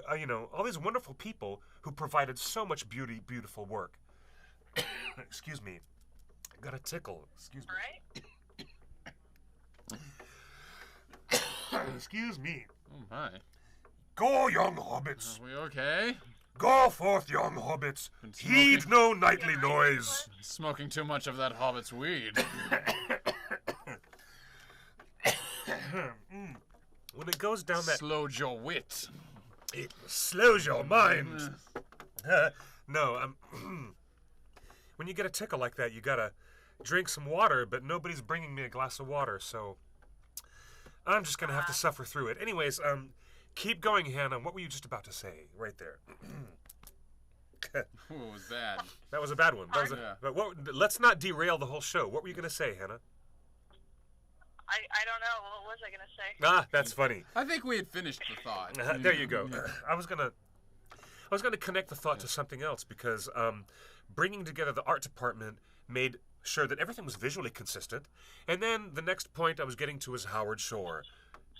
All these wonderful people who provided so much beautiful work. Excuse me. I got a tickle. Excuse me. Right? Excuse me. Oh, my. Go, young hobbits. Are we okay? Go forth, young hobbits. Been Heed no nightly noise. Smoking too much of that hobbit's weed. When it goes down that, Slowed your wit. it slows your mind. No, when you get a tickle like that, you gotta drink some water, but nobody's bringing me a glass of water, so I'm just gonna have to suffer through it. Anyways, keep going, Hannah. What were you just about to say right there? Ooh, it was bad. That was a bad one. That was Yeah. but let's not derail the whole show. What were you going to say, Hannah? I don't know. What was I going to say? Ah, that's funny. I think we had finished the thought. There you go. I was gonna connect the thought to something else because bringing together the art department made sure that everything was visually consistent. And then the next point I was getting to was Howard Shore.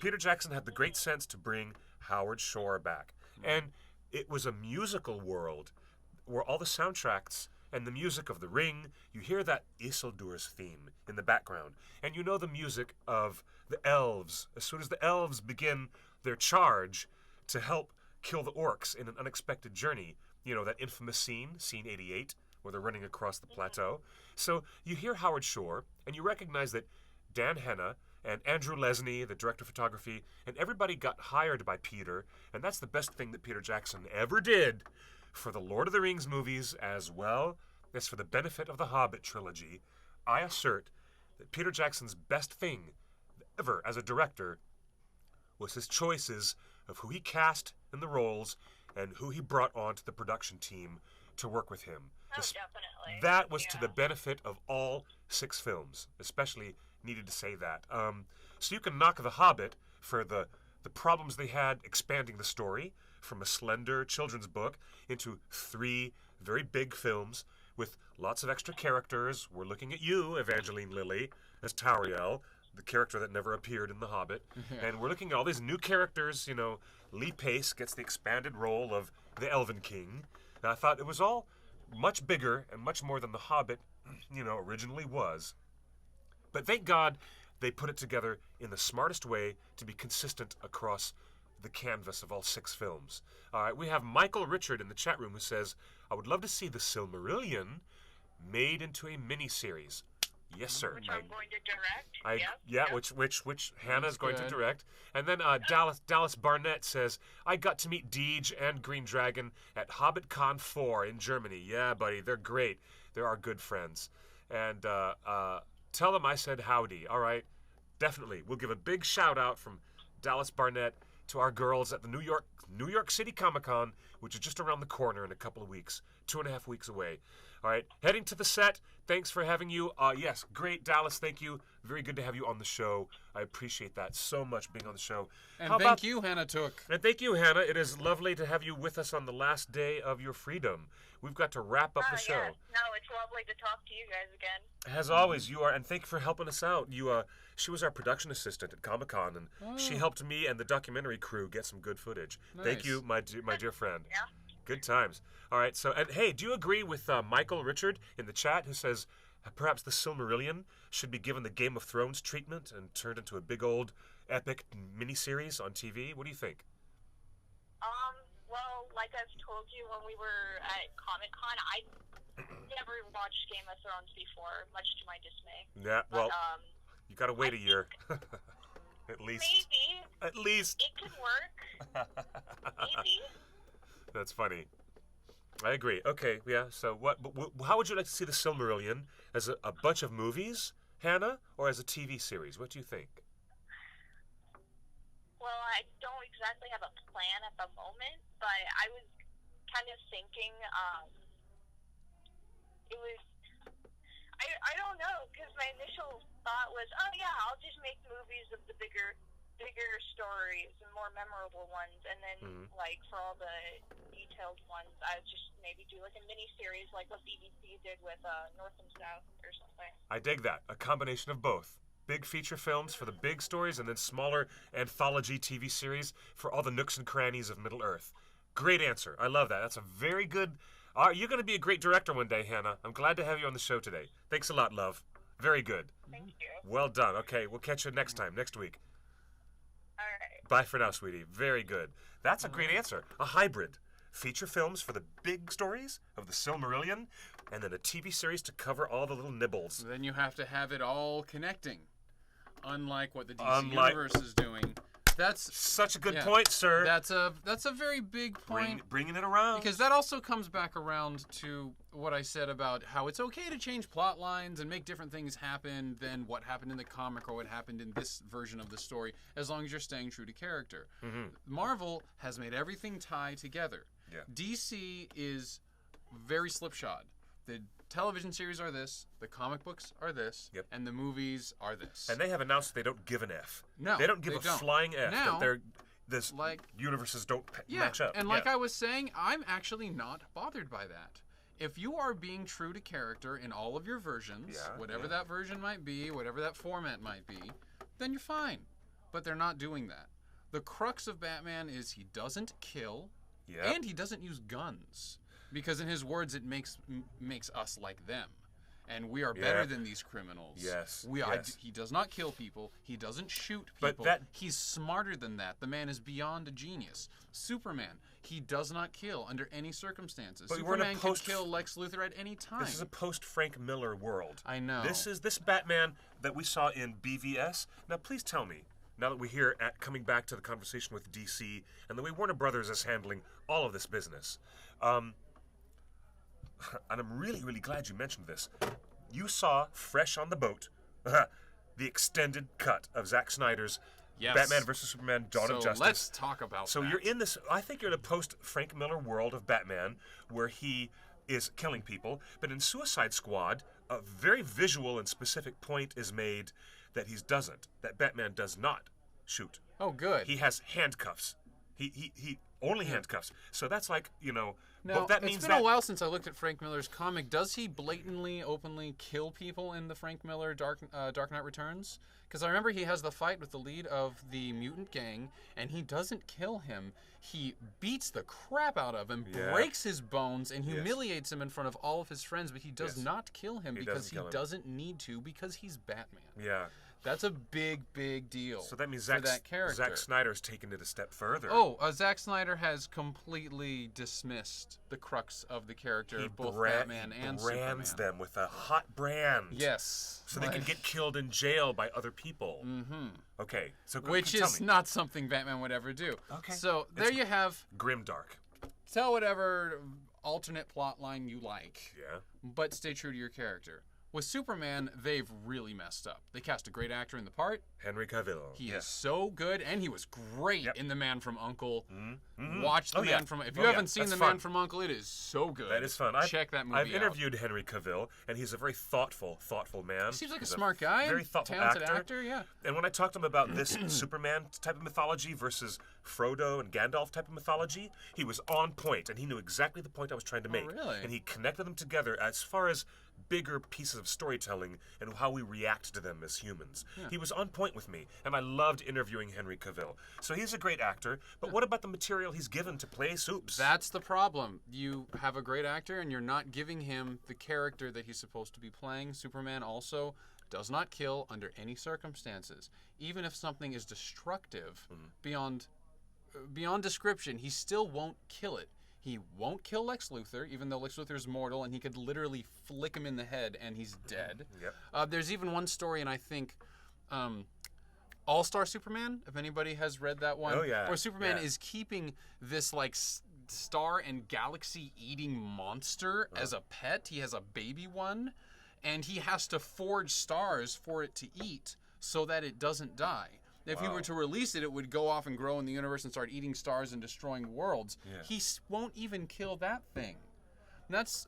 Peter Jackson had the great sense to bring Howard Shore back, and it was a musical world where all the soundtracks and the music of The Ring, you hear that Isildur's theme in the background, and you know the music of the elves. As soon as the elves begin their charge to help kill the orcs in an unexpected journey, you know, that infamous scene 88, where they're running across the plateau. So you hear Howard Shore, and you recognize that Dan Hanna and Andrew Lesney, the director of photography, and everybody got hired by Peter, and that's the best thing that Peter Jackson ever did for the Lord of the Rings movies as well as for the benefit of the Hobbit trilogy. I assert that Peter Jackson's best thing ever as a director was his choices of who he cast in the roles and who he brought onto the production team to work with him. Oh, definitely. That was to the benefit of all 6 films, especially needed to say that. So you can knock The Hobbit for the problems they had expanding the story from a slender children's book into 3 very big films with lots of extra characters. We're looking at you, Evangeline Lilly, as Tauriel, the character that never appeared in The Hobbit. And we're looking at all these new characters. You know, Lee Pace gets the expanded role of the Elven King. And I thought it was all much bigger and much more than The Hobbit, you know, originally was. But thank God they put it together in the smartest way to be consistent across the canvas of all 6 films. All right, we have Michael Richard in the chat room who says, I would love to see the Silmarillion made into a mini-series. Yes, sir. Which I'm going to direct. Yeah, which Hannah's going to good. direct. And then Dallas Barnett says, I got to meet Deej and Green Dragon at HobbitCon 4 in Germany. Yeah, buddy, they're great. They're our good friends. And tell them I said howdy. All right, definitely. We'll give a big shout out from Dallas Barnett to our girls at the New York City Comic-Con, which is just around the corner in a couple of weeks, 2.5 weeks away. All right, heading to the set. Thanks for having you. Yes, great, Dallas. Thank you. Very good to have you on the show. I appreciate that so much, being on the show. And thank you, Hannah Took. And thank you, Hannah. It is lovely to have you with us on the last day of your freedom. We've got to wrap up the show. Yes. No, it's lovely to talk to you guys again. As always, you are, and thank you for helping us out. She was our production assistant at Comic-Con, and she helped me and the documentary crew get some good footage. Thank Nice. you, my dear friend. Yeah. Good times. All right, so, and hey, do you agree with Michael Richard in the chat who says perhaps the Silmarillion should be given the Game of Thrones treatment and turned into a big old epic miniseries on TV? What do you think? Well, like I've told you when we were at Comic-Con, I never watched Game of Thrones before, much to my dismay. Yeah, well, But, you got to wait a year. At least. maybe At least. it could work. Maybe. That's funny. I agree. Okay, yeah. So, how would you like to see the Silmarillion? As a bunch of movies, Hannah, or as a TV series? What do you think? Well, I don't exactly have a plan at the moment, but I was kind of thinking, it was, I don't know, because my initial thought was, oh yeah, I'll just make movies of the bigger stories and more memorable ones, and then like for all the detailed ones, I would just maybe do like a mini series like what BBC did with North and South or something. I dig that. A combination of both. Big feature films for the big stories, and then smaller anthology TV series for all the nooks and crannies of Middle Earth. Great answer. I love that. That's a very good... you're going to be a great director one day, Hannah. I'm glad to have you on the show today. Thanks a lot, love. Very good. Thank you. Well done. Okay, we'll catch you next time, next week. All right. Bye for now, sweetie. Very good. That's a great answer. A hybrid. Feature films for the big stories of the Silmarillion, and then a TV series to cover all the little nibbles. Then you have to have it all connecting. Unlike what the DC Universe is doing. That's such a good point, sir. That's a very big point. Bringing it around. Because that also comes back around to what I said about how it's okay to change plot lines and make different things happen than what happened in the comic or what happened in this version of the story, as long as you're staying true to character. Marvel has made everything tie together. Yeah. DC is very slipshod. The television series are this, the comic books are this, Yep. and the movies are this. And they have announced they don't give an F. No, they don't give they a don't. flying F. Now, that this like- universes don't Yeah, match up. and like I was saying, I'm actually not bothered by that. If you are being true to character in all of your versions, Yeah, whatever yeah. that version might be, whatever that format might be, then you're fine. But they're not doing that. The crux of Batman is he doesn't kill, yeah. and he doesn't use guns. Because in his words, it makes us like them. And we are better Yeah. than these criminals. Yes, He does not kill people. He doesn't shoot But people. that- He's smarter than that. The man is beyond a genius. Superman, he does not kill under any circumstances. But we're in a Superman can kill Lex Luthor at any time. This is a post-Frank Miller world. I know. This Batman that we saw in BVS. Now, please tell me, now that we're here coming back to the conversation with DC and the way Warner Brothers is handling all of this business, and I'm really, really glad you mentioned this. You saw, fresh on the boat, the extended cut of Zack Snyder's Yes. Batman vs. Superman, Dawn of Justice. Let's talk about So that. you're in this, I think you're in a post-Frank Miller world of Batman where he is killing people, but in Suicide Squad, a very visual and specific point is made that that Batman does not shoot. Oh, good. He has handcuffs. He only handcuffs. So that's like, Now, well, that means it's been a while since I looked at Frank Miller's comic. Does he blatantly, openly kill people in the Frank Miller Dark Knight Returns? Because I remember he has the fight with the lead of the mutant gang, and he doesn't kill him. He beats the crap out of him, Yeah. breaks his bones, and humiliates him in front of all of his friends, but he does Yes. not kill him because doesn't he kill him. doesn't need to, because he's Batman. Yeah. That's a big, big deal. So that means for that character. Zack Snyder's taken it a step further. Oh, Zack Snyder has completely dismissed the crux of the character of both Batman and brands Superman. them with a hot brand. Yes. So they can get killed in jail by other people. Mm-hmm. Okay. So Which tell is me. not something Batman would ever do. Okay. So there you have, Grimdark. tell whatever alternate plot line you like, Yeah. but stay true to your character. With Superman, they've really messed up. They cast a great actor in the part. Henry Cavill. He is so good, and he was great Yep. in The Man from U.N.C.L.E. Mm-hmm. Watch The Oh, Man yeah. from... If Oh, you yeah. haven't seen That's The fun. Man from U.N.C.L.E., it is so good. That is fun. Check that movie I've out. interviewed Henry Cavill, and he's a very thoughtful man. He seems like He's a smart guy. very thoughtful talented actor. Yeah. And when I talked to him about this Superman type of mythology versus Frodo and Gandalf type of mythology, he was on point, and he knew exactly the point I was trying to make. really? And he connected them together as far as bigger pieces of storytelling and how we react to them as humans. He was on point with me, and I loved interviewing Henry Cavill. So he's a great actor, but what about the material he's given to play Supes? That's the problem. You have a great actor, and you're not giving him the character that he's supposed to be playing. Superman also does not kill under any circumstances. Even if something is destructive beyond description, he still won't kill it. He won't kill Lex Luthor, even though Lex Luthor is mortal, and he could literally flick him in the head, and he's dead. Yep. There's even one story, and I think All-Star Superman, if anybody has read that one, Oh, yeah. where Superman Yeah. is keeping this like star and galaxy eating monster as a pet. He has a baby one, and he has to forge stars for it to eat so that it doesn't die. If he were to release it, it would go off and grow in the universe and start eating stars and destroying worlds. Yeah. He won't even kill that thing. That's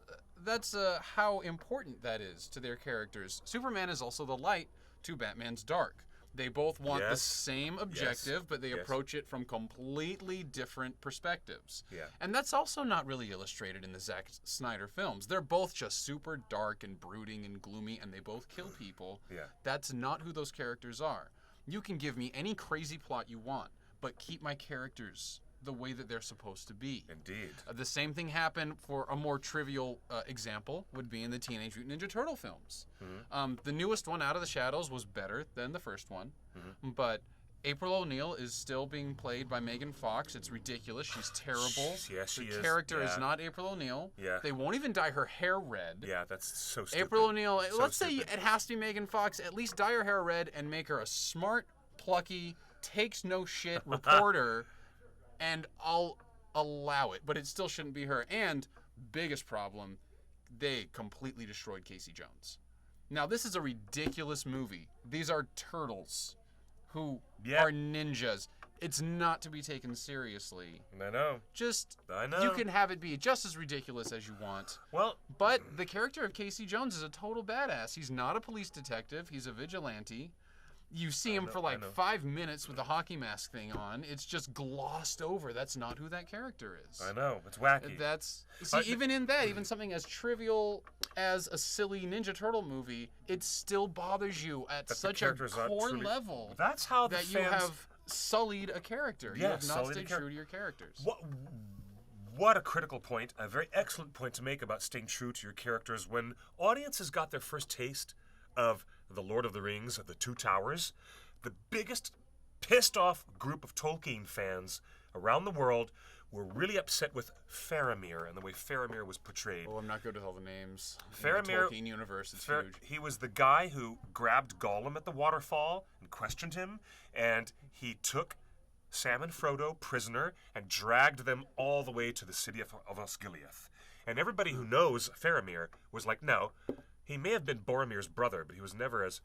how important that is to their characters. Superman is also the light to Batman's dark. They both want the Yes. same objective, but they Yes. approach it from completely different perspectives. Yeah. And that's also not really illustrated in the Zack Snyder films. They're both just super dark and brooding and gloomy, and they both kill people. Yeah. That's not who those characters are. You can give me any crazy plot you want, but keep my characters the way that they're supposed to be. Indeed. The same thing happened for a more trivial example would be in the Teenage Mutant Ninja Turtle films. The newest one, Out of the Shadows, was better than the first one, but April O'Neil is still being played by Megan Fox. It's ridiculous. She's terrible. Yes, she the is. character Yeah. is not April O'Neil. Yeah. They won't even dye her hair red. Yeah, that's so stupid. April O'Neil, So let's say stupid. it has to be Megan Fox. At least dye her hair red and make her a smart, plucky, takes no shit reporter, and I'll allow it. But it still shouldn't be her. And biggest problem, they completely destroyed Casey Jones. Now, this is a ridiculous movie. These are turtles who Yeah. are ninjas. It's not to be taken seriously. I know. I know. You can have it be just as ridiculous as you want. Well, but the character of Casey Jones is a total badass. He's not a police detective. He's a vigilante. You see him for like 5 minutes with the hockey mask thing on. It's just glossed over. That's not who that character is. I know. It's wacky. Even in that, even something as trivial as a silly Ninja Turtle movie, it still bothers you at such a core level. That's how the fans... you have sullied a character. Yeah, you have not stayed true to your characters. What a critical point, a very excellent point to make about staying true to your characters. When audiences got their first taste of The Lord of the Rings, of the Two Towers, the biggest pissed off group of Tolkien fans around the world were really upset with Faramir and the way Faramir was portrayed. Oh, I'm not good with all the names. Faramir, in the Tolkien universe, it's huge. He was the guy who grabbed Gollum at the waterfall and questioned him, and he took Sam and Frodo prisoner and dragged them all the way to the city of Osgiliath. And everybody who knows Faramir was like, no, he may have been Boromir's brother, but he was never as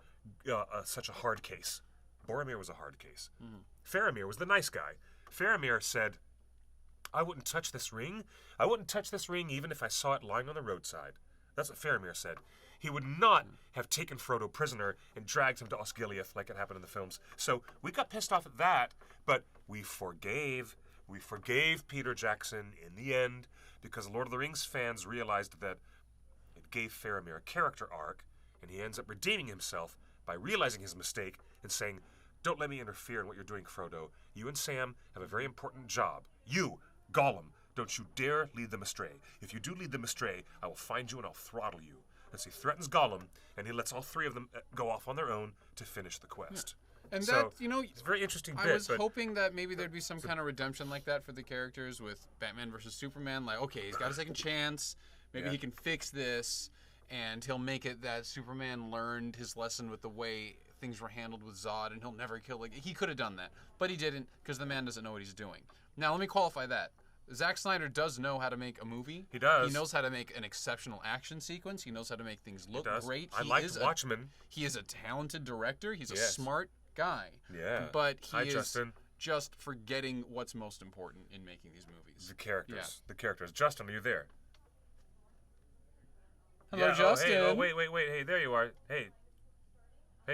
such a hard case. Boromir was a hard case. Mm-hmm. Faramir was the nice guy. Faramir said, I wouldn't touch this ring. I wouldn't touch this ring even if I saw it lying on the roadside. That's what Faramir said. He would not have taken Frodo prisoner and dragged him to Osgiliath like it happened in the films. So we got pissed off at that, but we forgave Peter Jackson in the end because Lord of the Rings fans realized that it gave Faramir a character arc, and he ends up redeeming himself by realizing his mistake and saying, don't let me interfere in what you're doing, Frodo. You and Sam have a very important job. You, Gollum, don't you dare lead them astray. If you do lead them astray, I will find you and I'll throttle you. And so he threatens Gollum, and he lets all three of them go off on their own to finish the quest. Yeah. And so, that, it's a very interesting bit. I was hoping that maybe there'd be some kind of redemption like that for the characters with Batman versus Superman. Like, okay, he's got a second chance. Maybe he can fix this, and he'll make it that Superman learned his lesson with the way things were handled with Zod, and he'll never kill. He could have done that, but he didn't because the man doesn't know what he's doing. Now, let me qualify that. Zack Snyder does know how to make a movie. He does. He knows how to make an exceptional action sequence. He knows how to make things look great. I liked Watchmen. He is a talented director. He's a smart guy. Yeah. But he is Justin. just forgetting what's most important in making these movies. The characters. Yeah. The characters. Justin, are you there? Hello, Justin. Oh, hey, wait. Hey, there you are. Hey,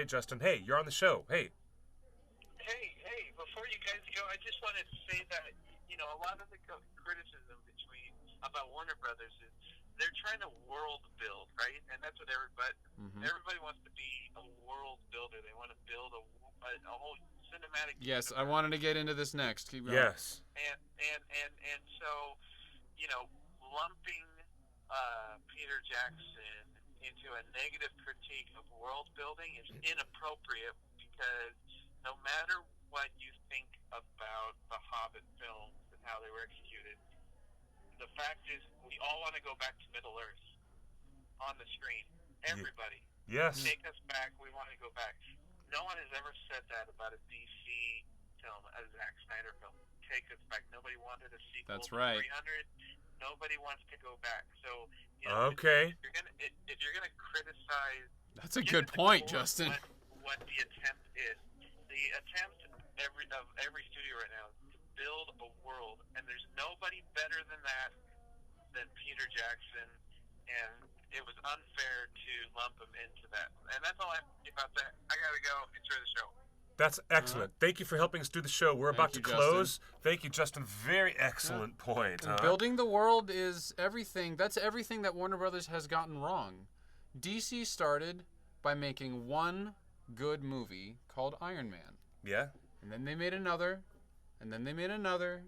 Justin. Hey, you're on the show. Hey. Hey, before you guys go, I just wanted to say that, a lot of the criticism about Warner Brothers is they're trying to world build, right? And that's what everybody wants to be a world builder. They want to build a whole cinematic Yes, universe. I wanted to get into this next. Keep going. Yes. And so, lumping Peter Jackson into a negative critique of world building is inappropriate because no matter what you think about the Hobbit films and how they were executed, the fact is we all want to go back to Middle Earth on the screen. Everybody. Yes. Take us back. We want to go back. No one has ever said that about a DC film, a Zack Snyder film. Take us back. Nobody wanted a sequel That's to right. 300. Nobody wants to go back. So, okay. If you're gonna criticize, that's a good point, Justin. What the attempt is? The attempt of every studio right now is to build a world, and there's nobody better than that than Peter Jackson, and it was unfair to lump him into that. And that's all I have to say about that. I gotta go. Enjoy the show. That's excellent. Thank you for helping us do the show. We're about to close. Thank you, Justin. Very excellent point. Building the world is everything. That's everything that Warner Brothers has gotten wrong. DC started by making one good movie called Iron Man. Yeah. And then they made another, and then they made another,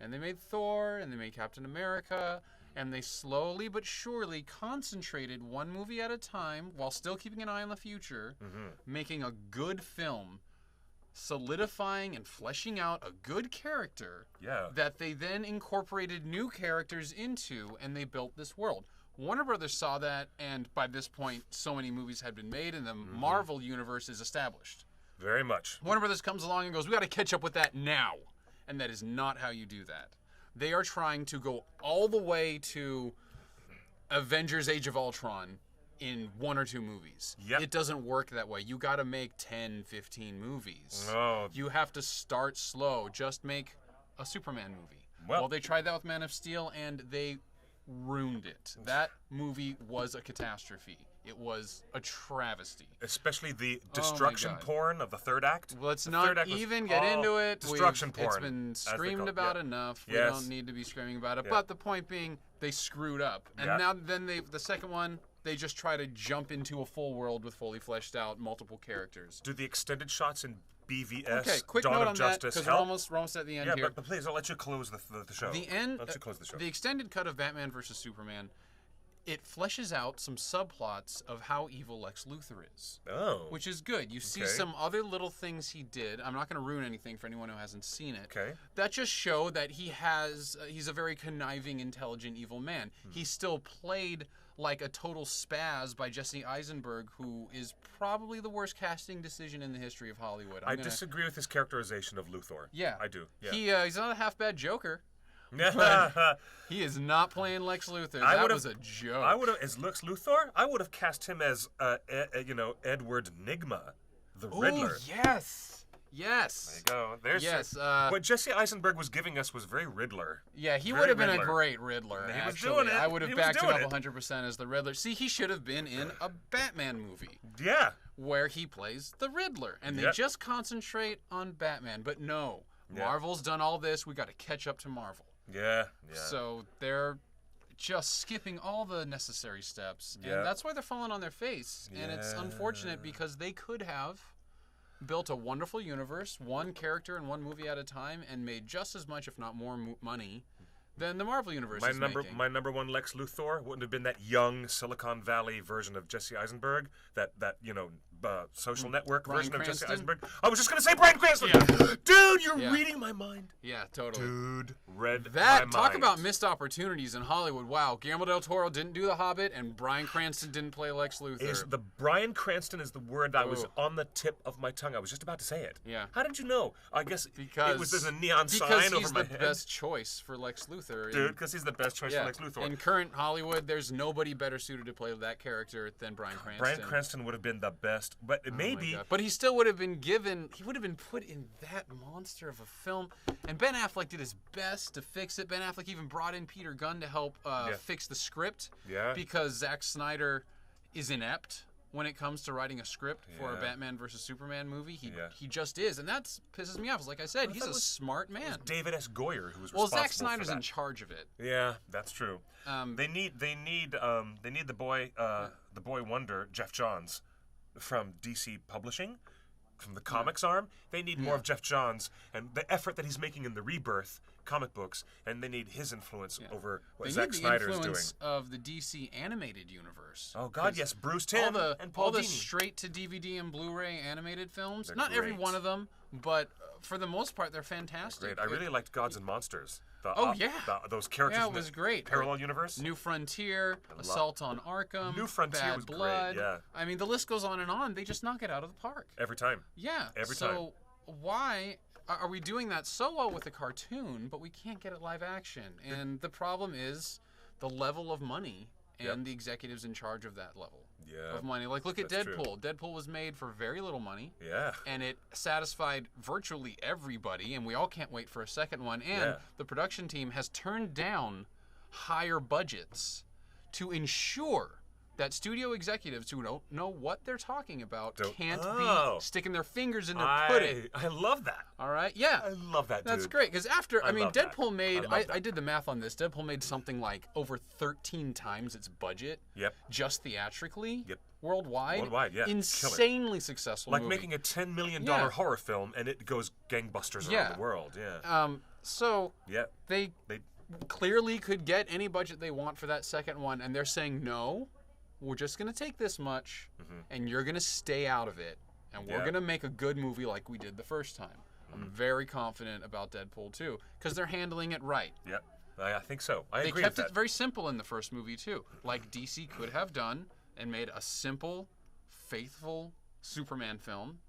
and they made Thor, and they made Captain America, and they slowly but surely concentrated one movie at a time while still keeping an eye on the future, making a good film, solidifying and fleshing out a good character that they then incorporated new characters into, and they built this world. Warner Brothers saw that, and by this point, so many movies had been made, and the Marvel universe is established. Very much. Warner Brothers comes along and goes, we got to catch up with that now. And that is not how you do that. They are trying to go all the way to Avengers Age of Ultron in 1 or 2 movies. Yep. It doesn't work that way. You got to make 10, 15 movies. Oh. You have to start slow. Just make a Superman movie. Well, They tried that with Man of Steel, and they ruined it. That movie was a catastrophe. It was a travesty. especially the destruction God. porn of the third act. Let's The not third act was even get all into it. Destruction It's porn. been as they screamed call it. about Yeah. enough. Yes. We don't need to be screaming about it. Yeah. But the point being, they screwed up. And Yeah. now then the second one, they just try to jump into a full world with fully fleshed out multiple characters. Do the extended shots in BVS, Okay, quick Dawn note of on that, Justice, because we're help? almost at the end Yeah, here. but please, I'll let you close the show. The end, I'll let you close the show. the extended cut of Batman vs. Superman, it fleshes out some subplots of how evil Lex Luthor is. Oh. Which is good. You see Okay. some other little things he did. I'm not going to ruin anything for anyone who hasn't seen it. Okay. That just show that he's a very conniving, intelligent, evil man. He's still played like a total spaz by Jesse Eisenberg, who is probably the worst casting decision in the history of Hollywood. I disagree with his characterization of Luthor. Yeah. I do. Yeah. He's not a half bad Joker. He is not playing Lex Luthor. I That would've- was a joke. I would have, as Lex Luthor, I would have cast him as, Edward Nygma, the Riddler. Yes. There Yes. you go. There's Yes. what Jesse Eisenberg was giving us was very Riddler. Yeah, he Very would have been Riddler. a great Riddler. He was actually. doing it. I would have He was backed him doing up it. 100% as the Riddler. See, he should have been in a Batman movie Yeah. where he plays the Riddler, and they Yep. just concentrate on Batman. But no, Yeah. Marvel's done all this. We got to catch up to Marvel. Yeah. So they're just skipping all the necessary steps, Yeah. and that's why they're falling on their face. And it's unfortunate because they could have built a wonderful universe, one character and one movie at a time, and made just as much, if not more, money than the Marvel universe is making. My number one Lex Luthor wouldn't have been that young Silicon Valley version of Jesse Eisenberg, that social network Bryan version of Jesse Cranston? Eisenberg. I was just gonna say Bryan Cranston. Yeah. Dude, you're Yeah. reading my mind. Yeah, totally. Dude, read That my talk mind. about missed opportunities in Hollywood. Wow, Guillermo del Toro didn't do The Hobbit, and Bryan Cranston didn't play Lex Luthor. Is the Bryan Cranston is the word I was Ooh. on the tip of my tongue. I was just about to say it. Yeah. How did you know? I guess because it was there's a neon sign because over he's my the head. best choice for Lex Luthor. Dude, because he's the best choice yeah. for Lex Luthor. In current Hollywood, there's nobody better suited to play that character than Bryan Cranston. Bryan Cranston would have been the best, but Oh my maybe God. But he still would have been he would have been put in that monster of a film. And Ben Affleck did his best to fix it. Ben Affleck even brought in Peter Gunn to help fix the script. Yeah. Because Zack Snyder is inept when it comes to writing a script for a Yeah. Batman versus Superman movie. Yeah. He just is. And that pisses me off. Like I said, he's thought a it was- smart man. David S. Goyer who was Well, responsible Zack Snyder's for that. in charge of it. Yeah, that's true. Um, They need the boy wonder Jeff Johns from DC Publishing, from the comics arm. They need more of Jeff Johns and the effort that he's making in the Rebirth comic books, and they need his influence over what They Zack need the Snyder is influence doing. of the DC animated universe. Oh God, 'Cause yes, Bruce Timm and Paul all the Dini. straight to DVD and Blu-ray animated films. They're Not every great. one of them, but for the most part, they're fantastic. Great. I really liked Gods and Monsters. Those characters. Yeah, it in the was great. Parallel universe. New Frontier, Assault on Arkham, New Frontier Bad was great, Blood. yeah. I mean, the list goes on and on. They just knock it out of the park. Every time. Yeah. Every so why are we doing that so well with a cartoon, but we can't get it live action? And the problem is the level of money and the executives in charge of that level of money. Like, look at That's true. Deadpool. Deadpool was made for very little money. Yeah. And it satisfied virtually everybody, and we all can't wait for a second one. And Yeah. the production team has turned down higher budgets to ensure that studio executives who don't know what they're talking about can't be sticking their fingers in their pudding. I love that. All right? Yeah. I love that, dude. That's great, because after, I mean, love that. Deadpool made, I love that. I did the math on this, Deadpool made something like over 13 times its budget. Yep. Just theatrically. Yep. Worldwide. Worldwide, yeah. Killer. Insanely successful Like movie. making a $10 million Yeah. horror film and it goes gangbusters Yeah. around the world. Yeah. So yeah. they clearly could get any budget they want for that second one, and they're saying, no, we're just going to take this much, and you're going to stay out of it, and we're Yeah. going to make a good movie like we did the first time. I'm very confident about Deadpool 2, because they're handling it right. Yep. I think so. I They agree kept with it that. very simple in the first movie, too, like DC could have done, and made a simple, faithful Superman film,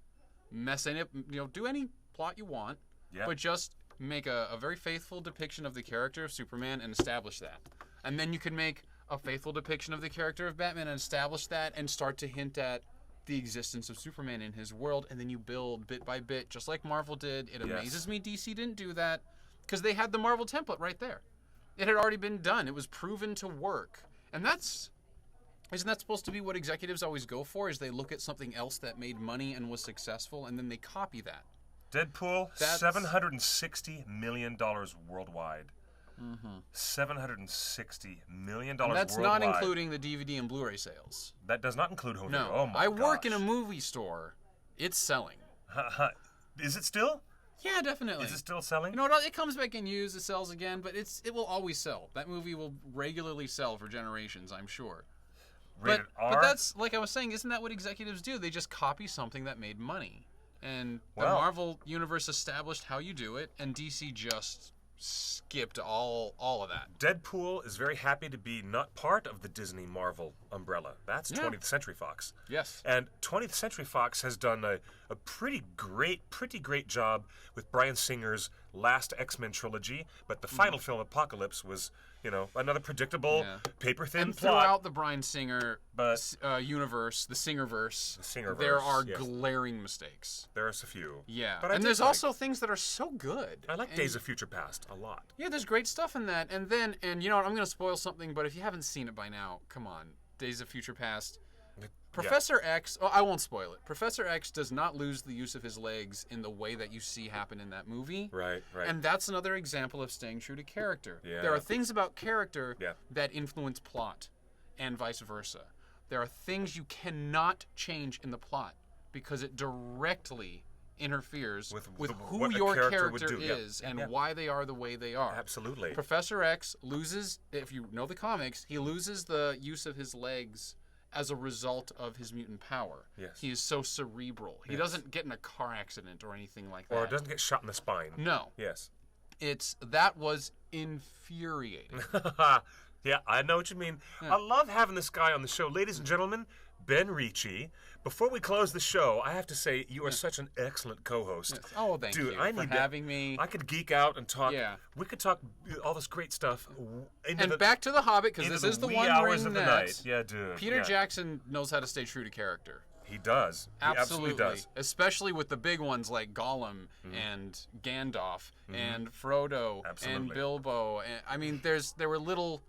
messing it, do any plot you want, Yeah. but just make a very faithful depiction of the character of Superman and establish that. And then you can make a faithful depiction of the character of Batman and establish that and start to hint at the existence of Superman in his world, and then you build bit by bit, just like Marvel did. It amazes me DC didn't do that, because they had the Marvel template right there. It had already been done. It was proven to work. And isn't that supposed to be what executives always go for, is they look at something else that made money and was successful, and then they copy that. Deadpool, $760 million worldwide. $760 million And that's worldwide. not including the DVD and Blu-ray sales. That does not include home No. video. Oh my I work in gosh. a movie store. It's selling. Is it still? Yeah, definitely. Is it still selling? You know what? It comes back in used, it sells again, but it will always sell. That movie will regularly sell for generations, I'm sure. Rated R? But that's, like I was saying, isn't that what executives do? They just copy something that made money. And the Well- Marvel Universe established how you do it, and DC just skipped all of that. Deadpool is very happy to be not part of the Disney Marvel umbrella. That's 20th Century Fox. Yes. And 20th Century Fox has done a pretty great job with Bryan Singer's last X-Men trilogy, but the final film, Apocalypse, was, another predictable, paper-thin And plot. throughout the Bryan Singer But- universe, the Singerverse, Singerverse, there are yes. glaring mistakes. There's a few. Yeah. But I And did there's like- also things that are so good. I like And- Days of Future Past a lot. Yeah, there's great stuff in that. And you know what? I'm going to spoil something, but if you haven't seen it by now, come on. Days of Future Past. Professor X, I won't spoil it. Professor X does not lose the use of his legs in the way that you see happen in that movie. Right. And that's another example of staying true to character. Yeah. There are things about character Yeah. that influence plot, and vice versa. There are things you cannot change in the plot because it directly interferes With who what a your character would character do. Yeah. is and Yeah. why they are the way they are. Absolutely. Professor X loses, if you know the comics, he loses the use of his legs as a result of his mutant power. Yes. He is so cerebral. He doesn't get in a car accident or anything like that. Or it doesn't get shot in the spine. No. Yes. That was infuriating. Yeah, I know what you mean. Yeah. I love having this guy on the show. Ladies and gentlemen, Ben Ricci. Before we close the show, I have to say you are such an excellent co-host. Yes. Oh, thank Dude, you I for need having me. I could geek out and talk. Yeah. We could talk all this great stuff. And back to The Hobbit, because into this the is the wee one hours ring of the that night. Yeah, dude. Peter yeah. Jackson knows how to stay true to character. He does. He absolutely does. Especially with the big ones like Gollum and Gandalf and Frodo Absolutely. and Bilbo. And, I mean, there were little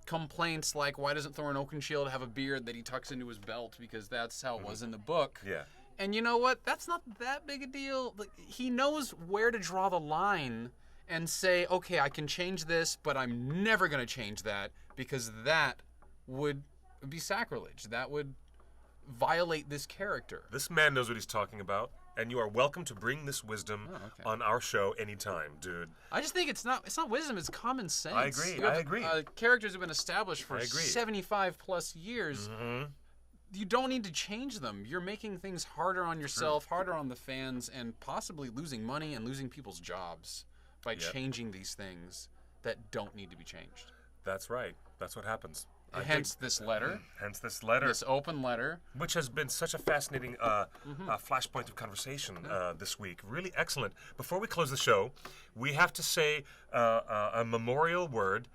complaints like, why doesn't Thorin Oakenshield have a beard that he tucks into his belt, because that's how it was in the book. Yeah. And you know what? That's not that big a deal. Like, he knows where to draw the line and say, okay, I can change this, but I'm never going to change that, because that would be sacrilege. That would violate this character. This man knows what he's talking about, and you are welcome to bring this wisdom on our show anytime, dude. I just think it's not wisdom, it's common sense. I agree, You have, I agree. Characters have been established for I agree. 75 plus years. You don't need to change them. You're making things harder on yourself, harder on the fans, and possibly losing money and losing people's jobs by changing these things that don't need to be changed. That's right. That's what happens. Hence this letter. Hence this letter. This open letter. Which has been such a fascinating flashpoint of conversation this week. Really excellent. Before we close the show, we have to say a memorial word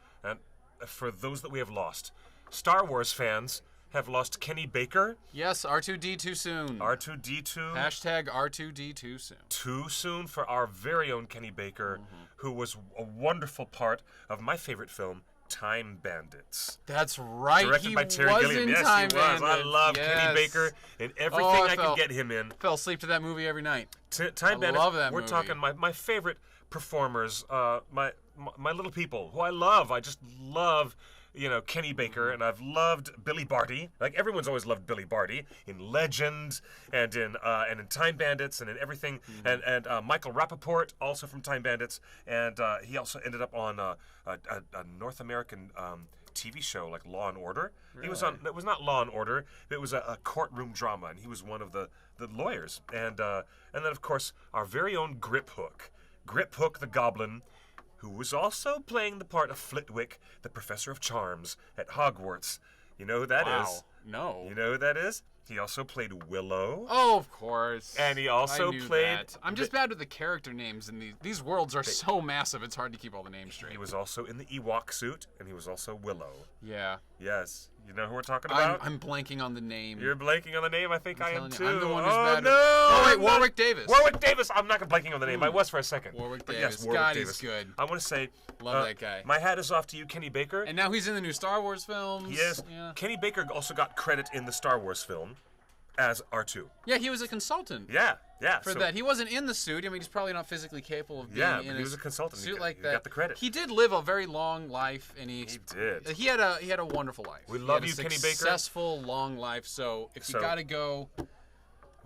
for those that we have lost. Star Wars fans have lost Kenny Baker. Yes, R2D too soon. R2D2. Hashtag R2D too soon. Too soon for our very own Kenny Baker, who was a wonderful part of my favorite film, Time Bandits. That's right. Directed he by Terry was Gilliam. in Yes, Time he was. I Bandits. love Yes. Kenny Baker in everything I could get him in. Fell asleep to that movie every night. Time I Bandits. love that We're movie. talking my favorite performers, my little people who I love. I just love, Kenny Baker, and I've loved Billy Barty. Like everyone's always loved Billy Barty in Legend and in Time Bandits and in everything. And Michael Rappaport, also from Time Bandits, and he also ended up on a North American TV show like Law and Order. He was on. It was not Law and Order. It was a courtroom drama, and he was one of the lawyers. And then of course our very own Grip Hook the Goblin, who was also playing the part of Flitwick, the Professor of Charms at Hogwarts. You know who that is? No. You know who that is? He also played Willow. Oh, of course. And he also I knew played that. I'm just bad with the character names, and these worlds are so massive. It's hard to keep all the names straight. He was also in the Ewok suit, and he was also Willow. Yeah. Yes. You know who we're talking about? I'm blanking on the name. You're blanking on the name? I think I am telling you, too. I'm the one who's oh, bad no! with- Oh, wait, I'm not- Warwick Davis. Warwick Davis! I'm not blanking on the name. I was for a second. Warwick But Davis. Yes, Warwick God, Davis. he's good. I want to say... Love that guy. My hat is off to you, Kenny Baker. And now he's in the new Star Wars films. Yes. Yeah. Kenny Baker also got credit in the Star Wars film as R2. Yeah, he was a consultant. Yeah. For so- that, he wasn't in the suit. I mean, he's probably not physically capable of being Yeah, in but a he was a consultant. suit He like got- that. he got the credit. He did live a very long life, and he did. He had a wonderful life. We He love had a you, Kenny Baker. Successful, long life. So if So- you gotta go,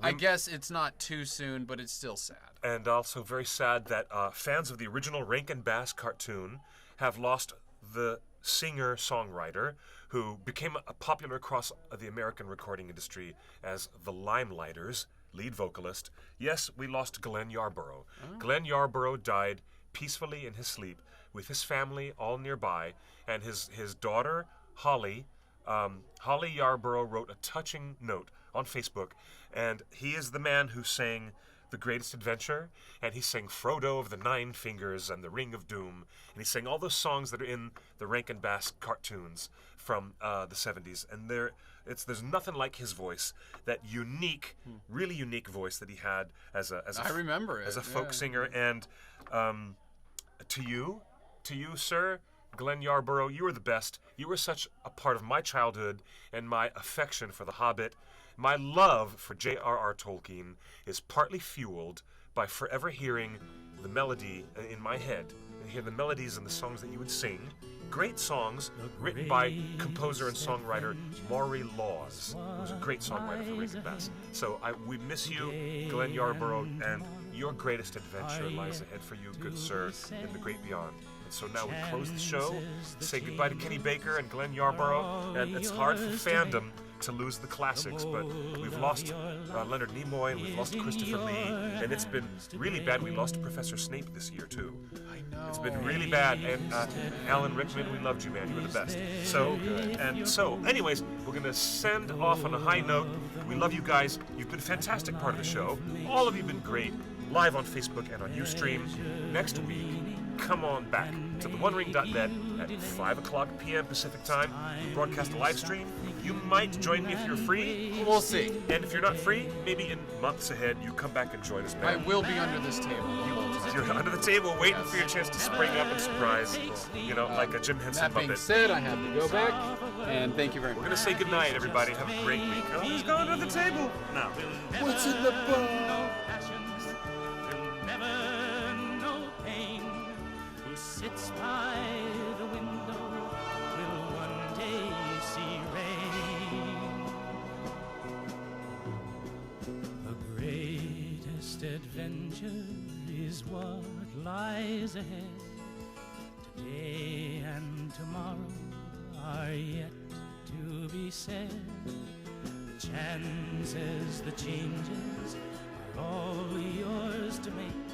I guess it's not too soon, but it's still sad. And also very sad that fans of the original Rankin Bass cartoon have lost the singer-songwriter who became popular across the American recording industry as the Limelighters, lead vocalist. Yes, we lost Glenn Yarborough. Glenn Yarborough died peacefully in his sleep with his family all nearby, and his daughter, Holly, Holly Yarborough wrote a touching note on Facebook, and he is the man who sang The Greatest Adventure, and he sang Frodo of the Nine Fingers and The Ring of Doom, and he sang all those songs that are in the Rankin Bass cartoons from the 70s, and there's nothing like his voice, that unique, really unique voice that he had as a I remember it, as a folk yeah. singer, and to you, sir, Glenn Yarborough, you were the best. You were such a part of my childhood and my affection for The Hobbit. My love for J.R.R. Tolkien is partly fueled by forever hearing the melody in my head, and hear the melodies and the songs that you would sing. Great songs written by composer and songwriter Maury Laws, who was a great songwriter for Rankin Bass. So we miss you, Glenn Yarborough, and your greatest adventure lies ahead for you, good sir, in the great beyond. And so now we close the show, say goodbye to Kenny Baker and Glenn Yarborough, and it's hard for fandom to lose the classics, but we've lost Leonard Nimoy and we've lost Christopher Lee, and it's been really bad. We lost Professor Snape this year too. I know. It's been really bad, and Alan Rickman, we loved you, man. You were the best. So anyways, we're gonna send off on a high note. We love you guys. You've been a fantastic part of the show. All of you have been great. Live on Facebook and on Ustream. Next week, come on back to theonering.net at 5 o'clock p.m. Pacific time. We broadcast a live stream. You might join me if you're free. We'll see. And if you're not free, maybe in months ahead, you come back and join us, I man. will be under this table the whole time. You're under the table waiting for your chance to spring up and surprise, like a Jim Henson That being puppet. said, I have to go back, and thank you very We're much. going to say goodnight, everybody. Have a great week. Oh, he's going to the table. Now. What's in the box? Never know pain. Who sits by the window will one day see rain. The greatest adventure is what lies ahead. Today and tomorrow are yet to be said. The chances, the changes are all yours to make.